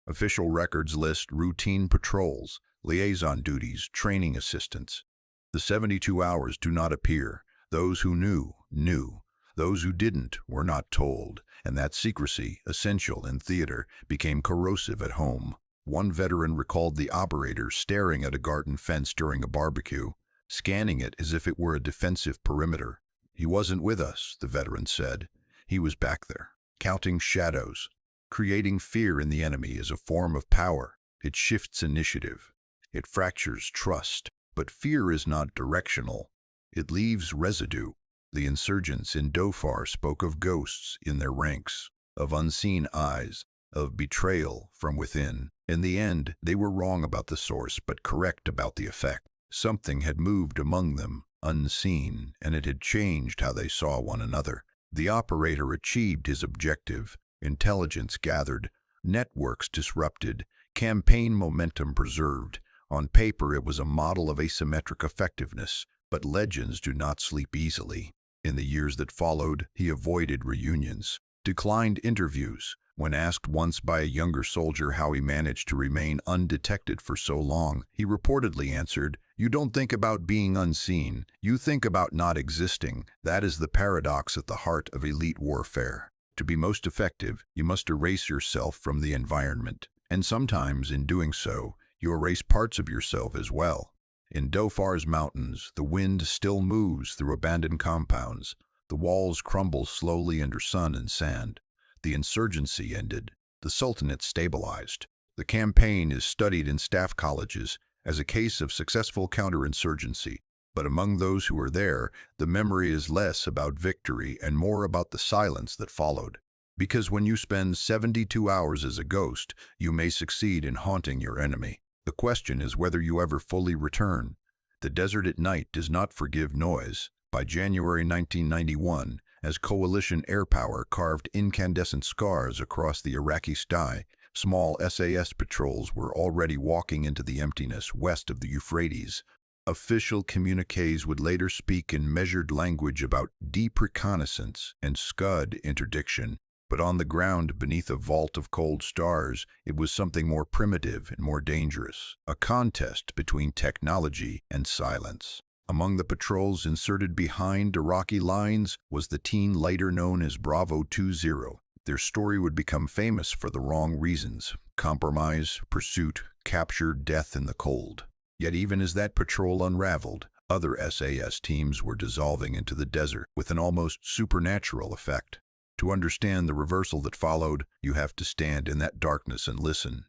Official records list routine patrols, liaison duties, training assistance. The 72 hours do not appear. Those who knew, knew. Those who didn't were not told, and that secrecy, essential in theater, became corrosive at home. One veteran recalled the operator staring at a garden fence during a barbecue, scanning it as if it were a defensive perimeter. "He wasn't with us," the veteran said. "He was back there, counting shadows." Creating fear in the enemy is a form of power. It shifts initiative. It fractures trust. But fear is not directional. It leaves residue. The insurgents in Dhofar spoke of ghosts in their ranks, of unseen eyes, of betrayal from within. In the end, they were wrong about the source, but correct about the effect. Something had moved among them, unseen, and it had changed how they saw one another. The operator achieved his objective. Intelligence gathered, networks disrupted, campaign momentum preserved. On paper, it was a model of asymmetric effectiveness, but legends do not sleep easily. In the years that followed, he avoided reunions, declined interviews. When asked once by a younger soldier how he managed to remain undetected for so long, he reportedly answered, "You don't think about being unseen, you think about not existing." That is the paradox at the heart of elite warfare. To be most effective, you must erase yourself from the environment. And sometimes, in doing so, you erase parts of yourself as well. In Dhofar's mountains, the wind still moves through abandoned compounds. The walls crumble slowly under sun and sand. The insurgency ended. The Sultanate stabilized. The campaign is studied in staff colleges as a case of successful counterinsurgency. But among those who were there, the memory is less about victory and more about the silence that followed. Because when you spend 72 hours as a ghost, you may succeed in haunting your enemy. The question is whether you ever fully return. The desert at night does not forgive noise. By January 1991, as coalition air power carved incandescent scars across the Iraqi sky, small SAS patrols were already walking into the emptiness west of the Euphrates. Official communiques would later speak in measured language about deep reconnaissance and Scud interdiction, but on the ground beneath a vault of cold stars, it was something more primitive and more dangerous, a contest between technology and silence. Among the patrols inserted behind Iraqi lines was the teen later known as Bravo 20. Their story would become famous for the wrong reasons: compromise, pursuit, capture, death in the cold. Yet even as that patrol unraveled, other SAS teams were dissolving into the desert with an almost supernatural effect. To understand the reversal that followed, you have to stand in that darkness and listen.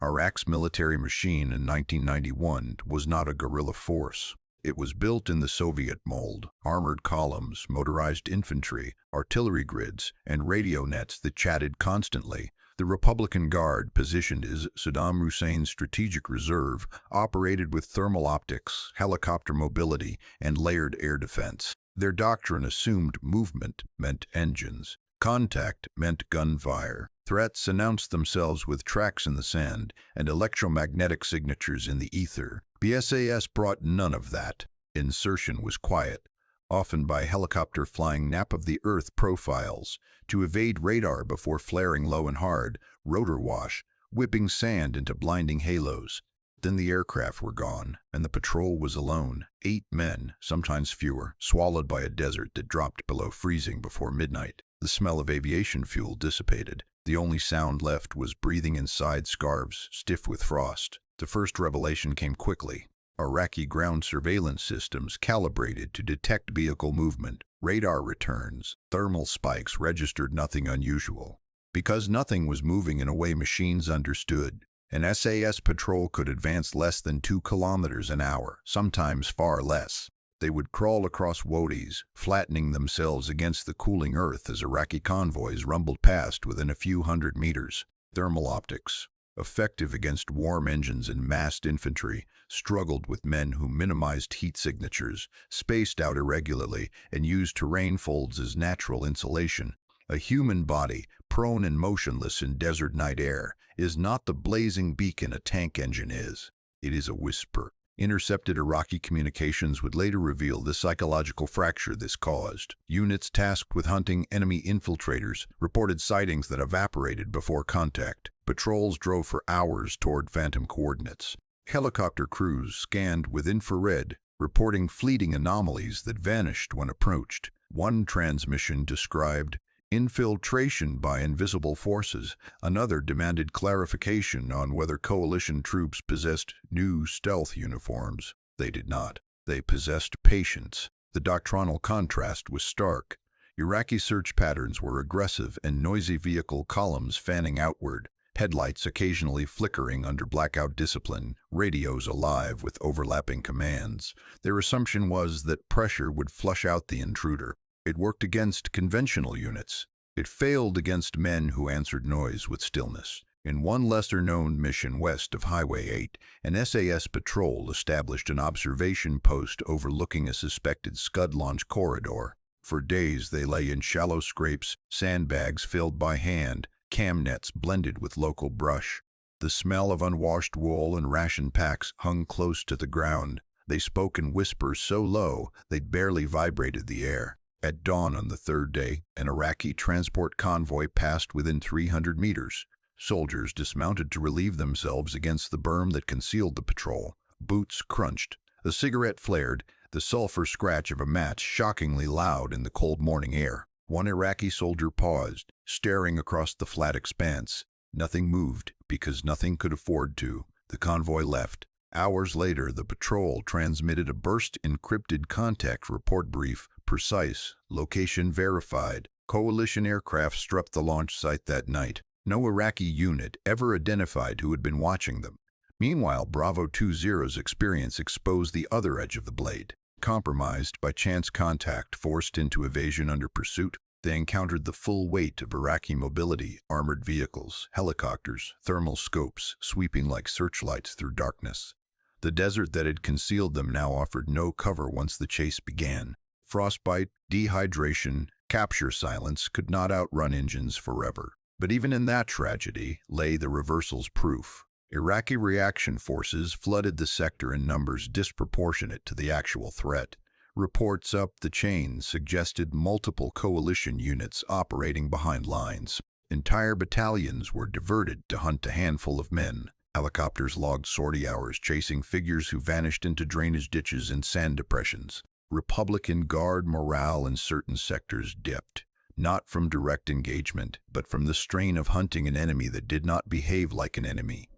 Iraq's military machine in 1991 was not a guerrilla force. It was built in the Soviet mold: armored columns, motorized infantry, artillery grids, and radio nets that chatted constantly. The Republican Guard, positioned as Saddam Hussein's strategic reserve, operated with thermal optics, helicopter mobility, and layered air defense. Their doctrine assumed movement meant engines. Contact meant gunfire. Threats announced themselves with tracks in the sand and electromagnetic signatures in the ether. The SAS brought none of that. Insertion was quiet, often by helicopter flying nap-of-the-earth profiles to evade radar before flaring low and hard, rotor wash, whipping sand into blinding halos. Then the aircraft were gone, and the patrol was alone. 8 men, sometimes fewer, swallowed by a desert that dropped below freezing before midnight. The smell of aviation fuel dissipated. The only sound left was breathing inside scarves, stiff with frost. The first revelation came quickly. Iraqi ground surveillance systems calibrated to detect vehicle movement. Radar returns. Thermal spikes registered nothing unusual. Because nothing was moving in a way machines understood, an SAS patrol could advance less than 2 kilometers an hour, sometimes far less. They would crawl across wadis, flattening themselves against the cooling earth as Iraqi convoys rumbled past within a few hundred meters. Thermal optics, effective against warm engines and massed infantry, struggled with men who minimized heat signatures, spaced out irregularly, and used terrain folds as natural insulation. A human body, prone and motionless in desert night air, is not the blazing beacon a tank engine is. It is a whisper. Intercepted Iraqi communications would later reveal the psychological fracture this caused. Units tasked with hunting enemy infiltrators reported sightings that evaporated before contact. Patrols drove for hours toward phantom coordinates. Helicopter crews scanned with infrared, reporting fleeting anomalies that vanished when approached. One transmission described infiltration by invisible forces. Another demanded clarification on whether coalition troops possessed new stealth uniforms. They did not. They possessed patience. The doctrinal contrast was stark. Iraqi search patterns were aggressive and noisy vehicle columns fanning outward, headlights occasionally flickering under blackout discipline, radios alive with overlapping commands. Their assumption was that pressure would flush out the intruder. It worked against conventional units. It failed against men who answered noise with stillness. In one lesser-known mission west of Highway 8, an SAS patrol established an observation post overlooking a suspected Scud launch corridor. For days they lay in shallow scrapes, sandbags filled by hand, cam nets blended with local brush. The smell of unwashed wool and ration packs hung close to the ground. They spoke in whispers so low they'd barely vibrated the air. At dawn on the third day, an Iraqi transport convoy passed within 300 meters. Soldiers dismounted to relieve themselves against the berm that concealed the patrol. Boots crunched. A cigarette flared, the sulfur scratch of a match shockingly loud in the cold morning air. One Iraqi soldier paused, staring across the flat expanse. Nothing moved, because nothing could afford to. The convoy left. Hours later, the patrol transmitted a burst encrypted contact report brief, precise, location verified. Coalition aircraft struck the launch site that night. No Iraqi unit ever identified who had been watching them. Meanwhile, Bravo 20's experience exposed the other edge of the blade. Compromised by chance contact, forced into evasion under pursuit, they encountered the full weight of Iraqi mobility, armored vehicles, helicopters, thermal scopes, sweeping like searchlights through darkness. The desert that had concealed them now offered no cover once the chase began. Frostbite, dehydration, capture silence could not outrun engines forever. But even in that tragedy lay the reversal's proof. Iraqi reaction forces flooded the sector in numbers disproportionate to the actual threat. Reports up the chain suggested multiple coalition units operating behind lines. Entire battalions were diverted to hunt a handful of men. Helicopters logged sortie hours chasing figures who vanished into drainage ditches and sand depressions. Republican Guard morale in certain sectors dipped, not from direct engagement, but from the strain of hunting an enemy that did not behave like an enemy.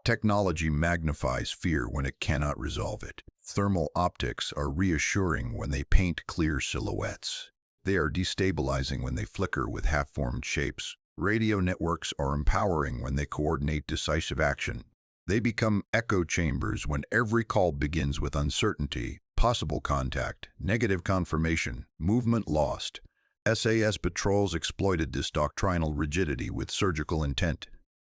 Technology magnifies fear when it cannot resolve it. Thermal optics are reassuring when they paint clear silhouettes. They are destabilizing when they flicker with half-formed shapes. Radio networks are empowering when they coordinate decisive action. They become echo chambers when every call begins with uncertainty, possible contact, negative confirmation, movement lost. SAS patrols exploited this doctrinal rigidity with surgical intent.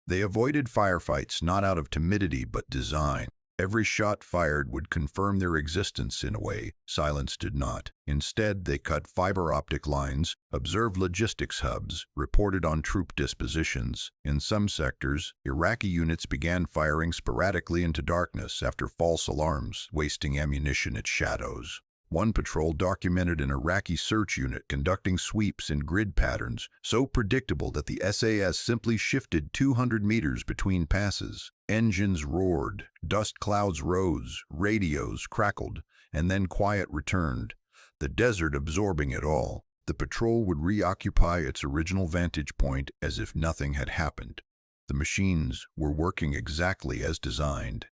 They avoided firefights not out of timidity but design. Every shot fired would confirm their existence in a way silence did not. Instead, they cut fiber optic lines, observed logistics hubs, reported on troop dispositions. In some sectors, Iraqi units began firing sporadically into darkness after false alarms, wasting ammunition at shadows. One patrol documented an Iraqi search unit conducting sweeps in grid patterns so predictable that the SAS simply shifted 200 meters between passes. Engines roared, dust clouds rose, radios crackled, and then quiet returned, the desert absorbing it all. The patrol would reoccupy its original vantage point as if nothing had happened. The machines were working exactly as designed.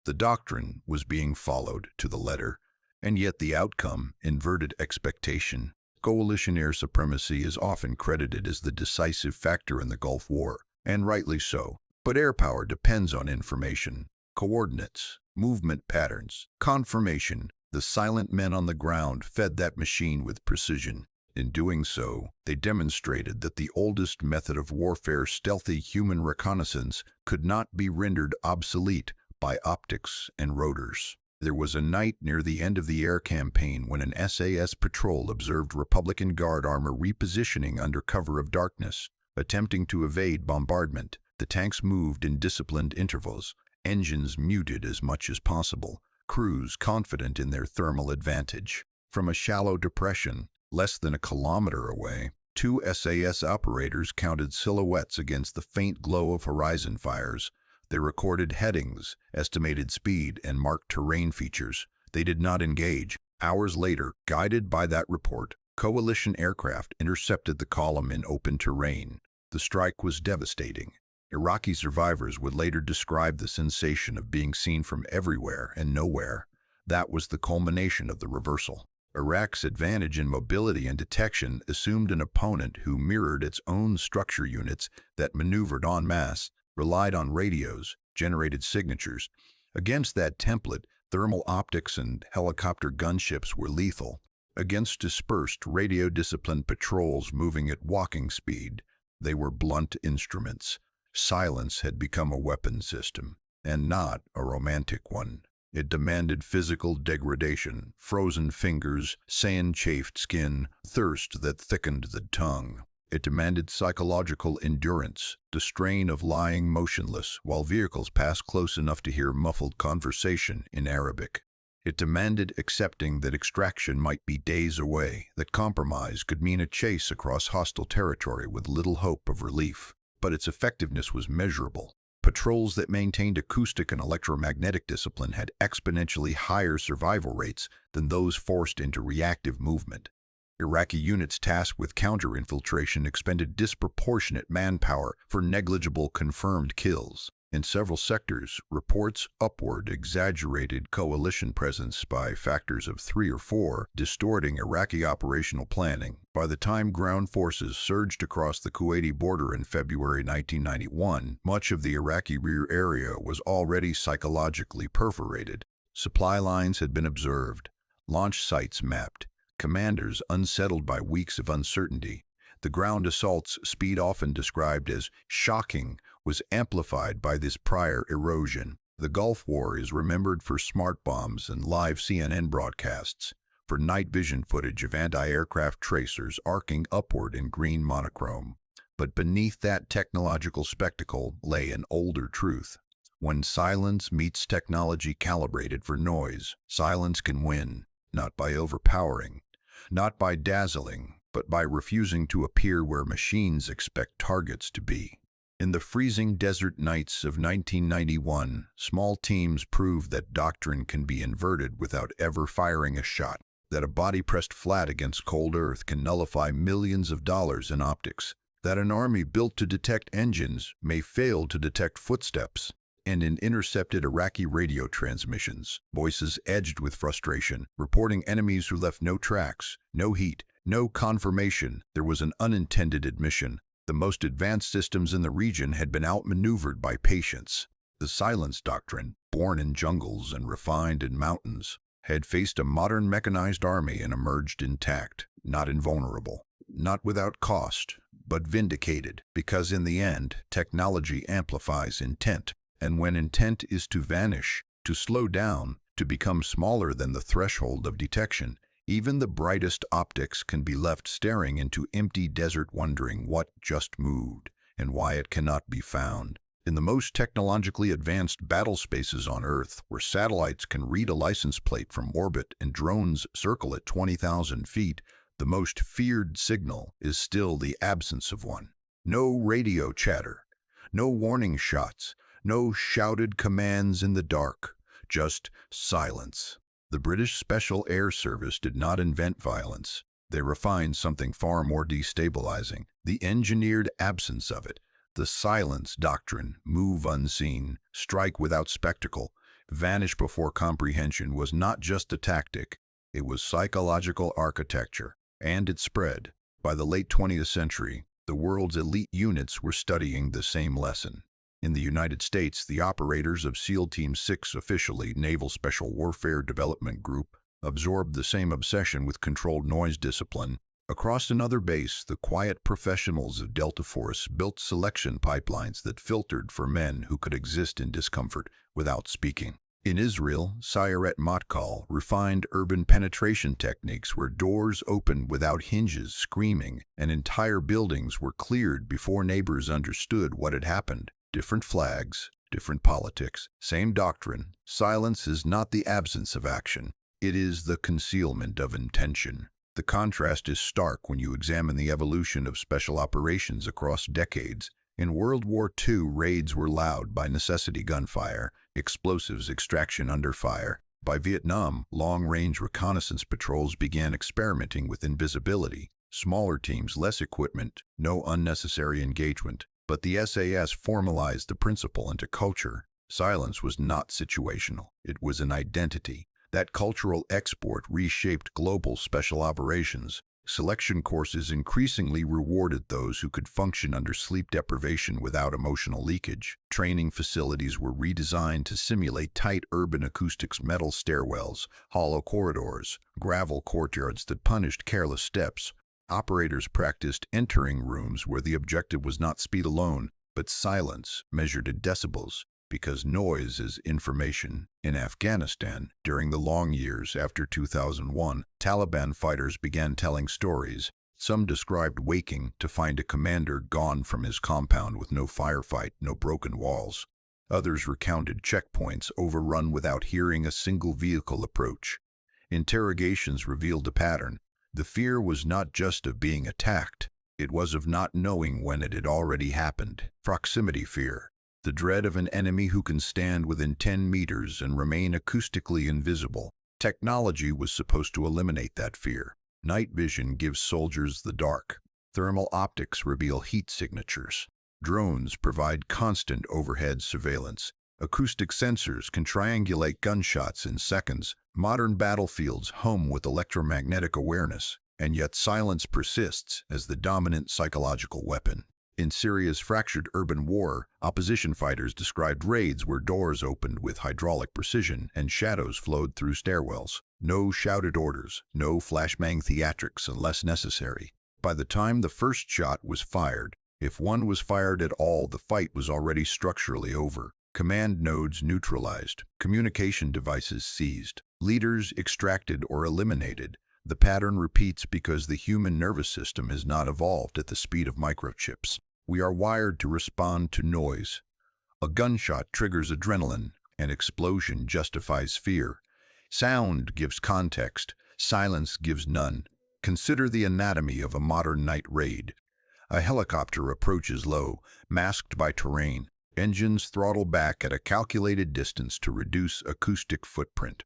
The doctrine was being followed to the letter, and yet the outcome inverted expectation. Coalition air supremacy is often credited as the decisive factor in the Gulf War, and rightly so. But air power depends on information, coordinates, movement patterns, confirmation. The silent men on the ground fed that machine with precision. In doing so, they demonstrated that the oldest method of warfare, stealthy human reconnaissance, could not be rendered obsolete by optics and rotors. There was a night near the end of the air campaign when an SAS patrol observed Republican Guard armor repositioning under cover of darkness, attempting to evade bombardment. The tanks moved in disciplined intervals, engines muted as much as possible, crews confident in their thermal advantage. From a shallow depression, less than a kilometer away, 2 SAS operators counted silhouettes against the faint glow of horizon fires. They recorded headings, estimated speed, and marked terrain features. They did not engage. Hours later, guided by that report, coalition aircraft intercepted the column in open terrain. The strike was devastating. Iraqi survivors would later describe the sensation of being seen from everywhere and nowhere. That was the culmination of the reversal. Iraq's advantage in mobility and detection assumed an opponent who mirrored its own structure units that maneuvered en masse, relied on radios, generated signatures. Against that template, thermal optics and helicopter gunships were lethal. Against dispersed, radio-disciplined patrols moving at walking speed, they were blunt instruments. Silence had become a weapon system, and not a romantic one. It demanded physical degradation, frozen fingers, sand-chafed skin, thirst that thickened the tongue. It demanded psychological endurance, the strain of lying motionless while vehicles passed close enough to hear muffled conversation in Arabic. It demanded accepting that extraction might be days away, that compromise could mean a chase across hostile territory with little hope of relief. But its effectiveness was measurable. Patrols that maintained acoustic and electromagnetic discipline had exponentially higher survival rates than those forced into reactive movement. Iraqi units tasked with counter-infiltration expended disproportionate manpower for negligible confirmed kills. In several sectors, reports upward exaggerated coalition presence by factors of 3 or 4, distorting Iraqi operational planning. By the time ground forces surged across the Kuwaiti border in February 1991, much of the Iraqi rear area was already psychologically perforated. Supply lines had been observed, launch sites mapped, commanders unsettled by weeks of uncertainty. The ground assault's speed, often described as shocking, was amplified by this prior erosion. The Gulf War is remembered for smart bombs and live CNN broadcasts, for night vision footage of anti-aircraft tracers arcing upward in green monochrome. But beneath that technological spectacle lay an older truth. When silence meets technology calibrated for noise, silence can win, not by overpowering, not by dazzling, but by refusing to appear where machines expect targets to be. In the freezing desert nights of 1991, small teams proved that doctrine can be inverted without ever firing a shot, that a body pressed flat against cold earth can nullify millions of dollars in optics, that an army built to detect engines may fail to detect footsteps. And in intercepted Iraqi radio transmissions, voices edged with frustration, reporting enemies who left no tracks, no heat, no confirmation. There was an unintended admission. The most advanced systems in the region had been outmaneuvered by patience. The silence doctrine, born in jungles and refined in mountains, had faced a modern mechanized army and emerged intact, not invulnerable, not without cost, but vindicated, because in the end, technology amplifies intent. And when intent is to vanish, to slow down, to become smaller than the threshold of detection, even the brightest optics can be left staring into empty desert wondering what just moved and why it cannot be found. In the most technologically advanced battle spaces on Earth, where satellites can read a license plate from orbit and drones circle at 20,000 feet, the most feared signal is still the absence of one. No radio chatter, no warning shots, No shouted commands in the dark, just silence. The British Special Air Service did not invent violence. They refined something far more destabilizing, the engineered absence of it. The silence doctrine, move unseen, strike without spectacle, vanish before comprehension, was not just a tactic, it was psychological architecture, and it spread. By the late 20th century, the world's elite units were studying the same lesson. In the United States, the operators of SEAL Team 6, officially Naval Special Warfare Development Group, absorbed the same obsession with controlled noise discipline. Across another base, the quiet professionals of Delta Force built selection pipelines that filtered for men who could exist in discomfort without speaking. In Israel, Sayeret Matkal refined urban penetration techniques where doors opened without hinges screaming and entire buildings were cleared before neighbors understood what had happened. Different flags, different politics, same doctrine. Silence is not the absence of action. It is the concealment of intention. The contrast is stark when you examine the evolution of special operations across decades. In World War II, raids were loud by necessity gunfire, explosives extraction under fire. By Vietnam, long-range reconnaissance patrols began experimenting with invisibility. Smaller teams, less equipment, no unnecessary engagement. But the SAS formalized the principle into culture. Silence was not situational. It was an identity. That cultural export reshaped global special operations. Selection courses increasingly rewarded those who could function under sleep deprivation without emotional leakage. Training facilities were redesigned to simulate tight urban acoustics, metal stairwells, hollow corridors, gravel courtyards that punished careless steps. Operators practiced entering rooms where the objective was not speed alone, but silence measured in decibels, because noise is information. In Afghanistan, during the long years after 2001, Taliban fighters began telling stories. Some described waking to find a commander gone from his compound with no firefight, no broken walls. Others recounted checkpoints overrun without hearing a single vehicle approach. Interrogations revealed a pattern. The fear was not just of being attacked, it was of not knowing when it had already happened. Proximity fear. The dread of an enemy who can stand within 10 meters and remain acoustically invisible. Technology was supposed to eliminate that fear. Night vision gives soldiers the dark. Thermal optics reveal heat signatures. Drones provide constant overhead surveillance. Acoustic sensors can triangulate gunshots in seconds. Modern battlefields hum with electromagnetic awareness, and yet silence persists as the dominant psychological weapon. In Syria's fractured urban war, opposition fighters described raids where doors opened with hydraulic precision and shadows flowed through stairwells. No shouted orders, no flashbang theatrics unless necessary. By the time the first shot was fired, if one was fired at all, the fight was already structurally over. Command nodes neutralized, communication devices seized, leaders extracted or eliminated. The pattern repeats because the human nervous system has not evolved at the speed of microchips. We are wired to respond to noise. A gunshot triggers adrenaline, an explosion justifies fear. Sound gives context, silence gives none. Consider the anatomy of a modern night raid. A helicopter approaches low, masked by terrain. Engines throttle back at a calculated distance to reduce acoustic footprint.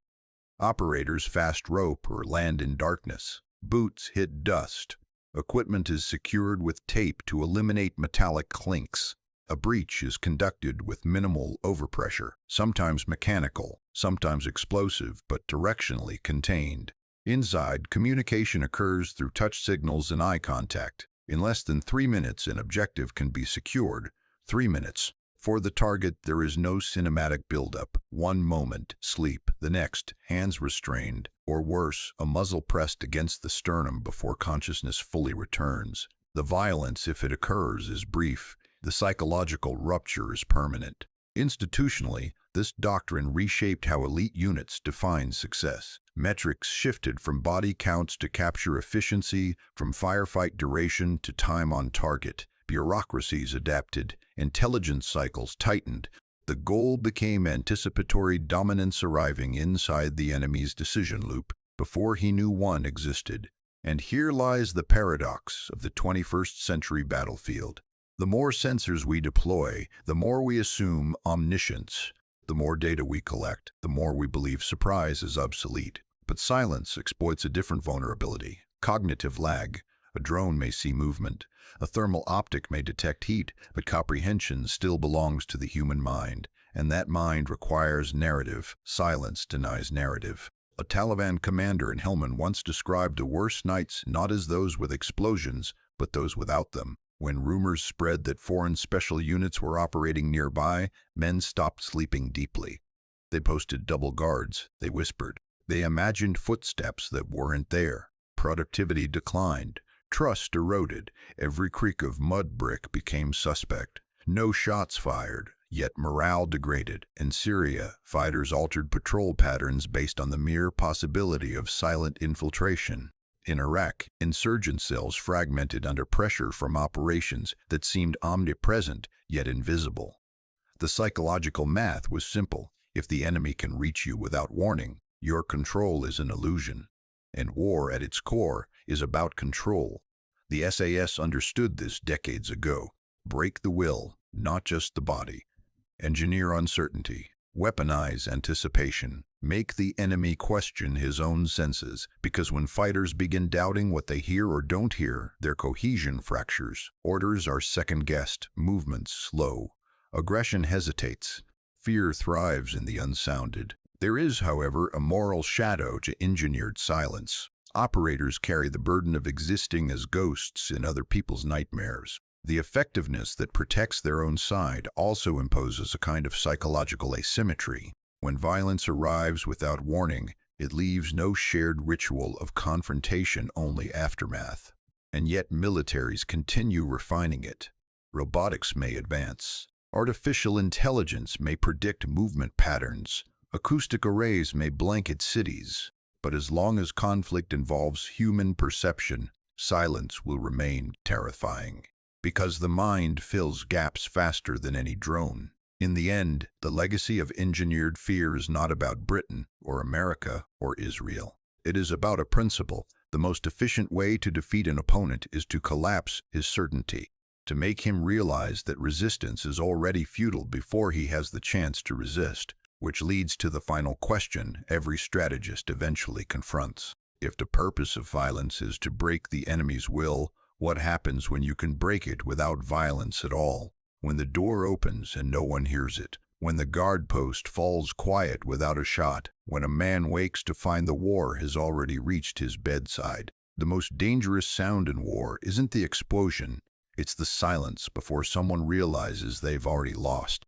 Operators fast rope or land in darkness. Boots hit dust. Equipment is secured with tape to eliminate metallic clinks. A breach is conducted with minimal overpressure, sometimes mechanical, sometimes explosive, but directionally contained. Inside, communication occurs through touch signals and eye contact. In less than 3 minutes, an objective can be secured. 3 minutes. For the target, there is no cinematic buildup. One moment, sleep. The next, hands restrained. Or worse, a muzzle pressed against the sternum before consciousness fully returns. The violence, if it occurs, is brief. The psychological rupture is permanent. Institutionally, this doctrine reshaped how elite units define success. Metrics shifted from body counts to capture efficiency, from firefight duration to time on target. Bureaucracies adapted, intelligence cycles tightened. The goal became anticipatory dominance, arriving inside the enemy's decision loop before he knew one existed. And here lies the paradox of the 21st century battlefield. The more sensors we deploy, the more we assume omniscience. The more data we collect, the more we believe surprise is obsolete. But silence exploits a different vulnerability: cognitive lag. A drone may see movement, a thermal optic may detect heat, but comprehension still belongs to the human mind, and that mind requires narrative. Silence denies narrative. A Taliban commander in Helmand once described the worst nights not as those with explosions, but those without them. When rumors spread that foreign special units were operating nearby, men stopped sleeping deeply. They posted double guards, they whispered. They imagined footsteps that weren't there. Productivity declined. Trust eroded. Every creak of mud brick became suspect. No shots fired, yet morale degraded. In Syria, fighters altered patrol patterns based on the mere possibility of silent infiltration. In Iraq, insurgent cells fragmented under pressure from operations that seemed omnipresent yet invisible. The psychological math was simple. If the enemy can reach you without warning, your control is an illusion. And war at its core is about control. The SAS understood this decades ago. Break the will, not just the body. Engineer uncertainty. Weaponize anticipation. Make the enemy question his own senses, because when fighters begin doubting what they hear or don't hear, their cohesion fractures. Orders are second-guessed, movements slow. Aggression hesitates. Fear thrives in the unsounded. There is, however, a moral shadow to engineered silence. Operators carry the burden of existing as ghosts in other people's nightmares. The effectiveness that protects their own side also imposes a kind of psychological asymmetry. When violence arrives without warning, it leaves no shared ritual of confrontation, only aftermath. And yet militaries continue refining it. Robotics may advance. Artificial intelligence may predict movement patterns. Acoustic arrays may blanket cities. But as long as conflict involves human perception, silence will remain terrifying. Because the mind fills gaps faster than any drone. In the end, the legacy of engineered fear is not about Britain or America or Israel. It is about a principle. The most efficient way to defeat an opponent is to collapse his certainty, to make him realize that resistance is already futile before he has the chance to resist, which leads to the final question every strategist eventually confronts. If the purpose of violence is to break the enemy's will, what happens when you can break it without violence at all? When the door opens and no one hears it? When the guard post falls quiet without a shot? When a man wakes to find the war has already reached his bedside? The most dangerous sound in war isn't the explosion, it's the silence before someone realizes they've already lost.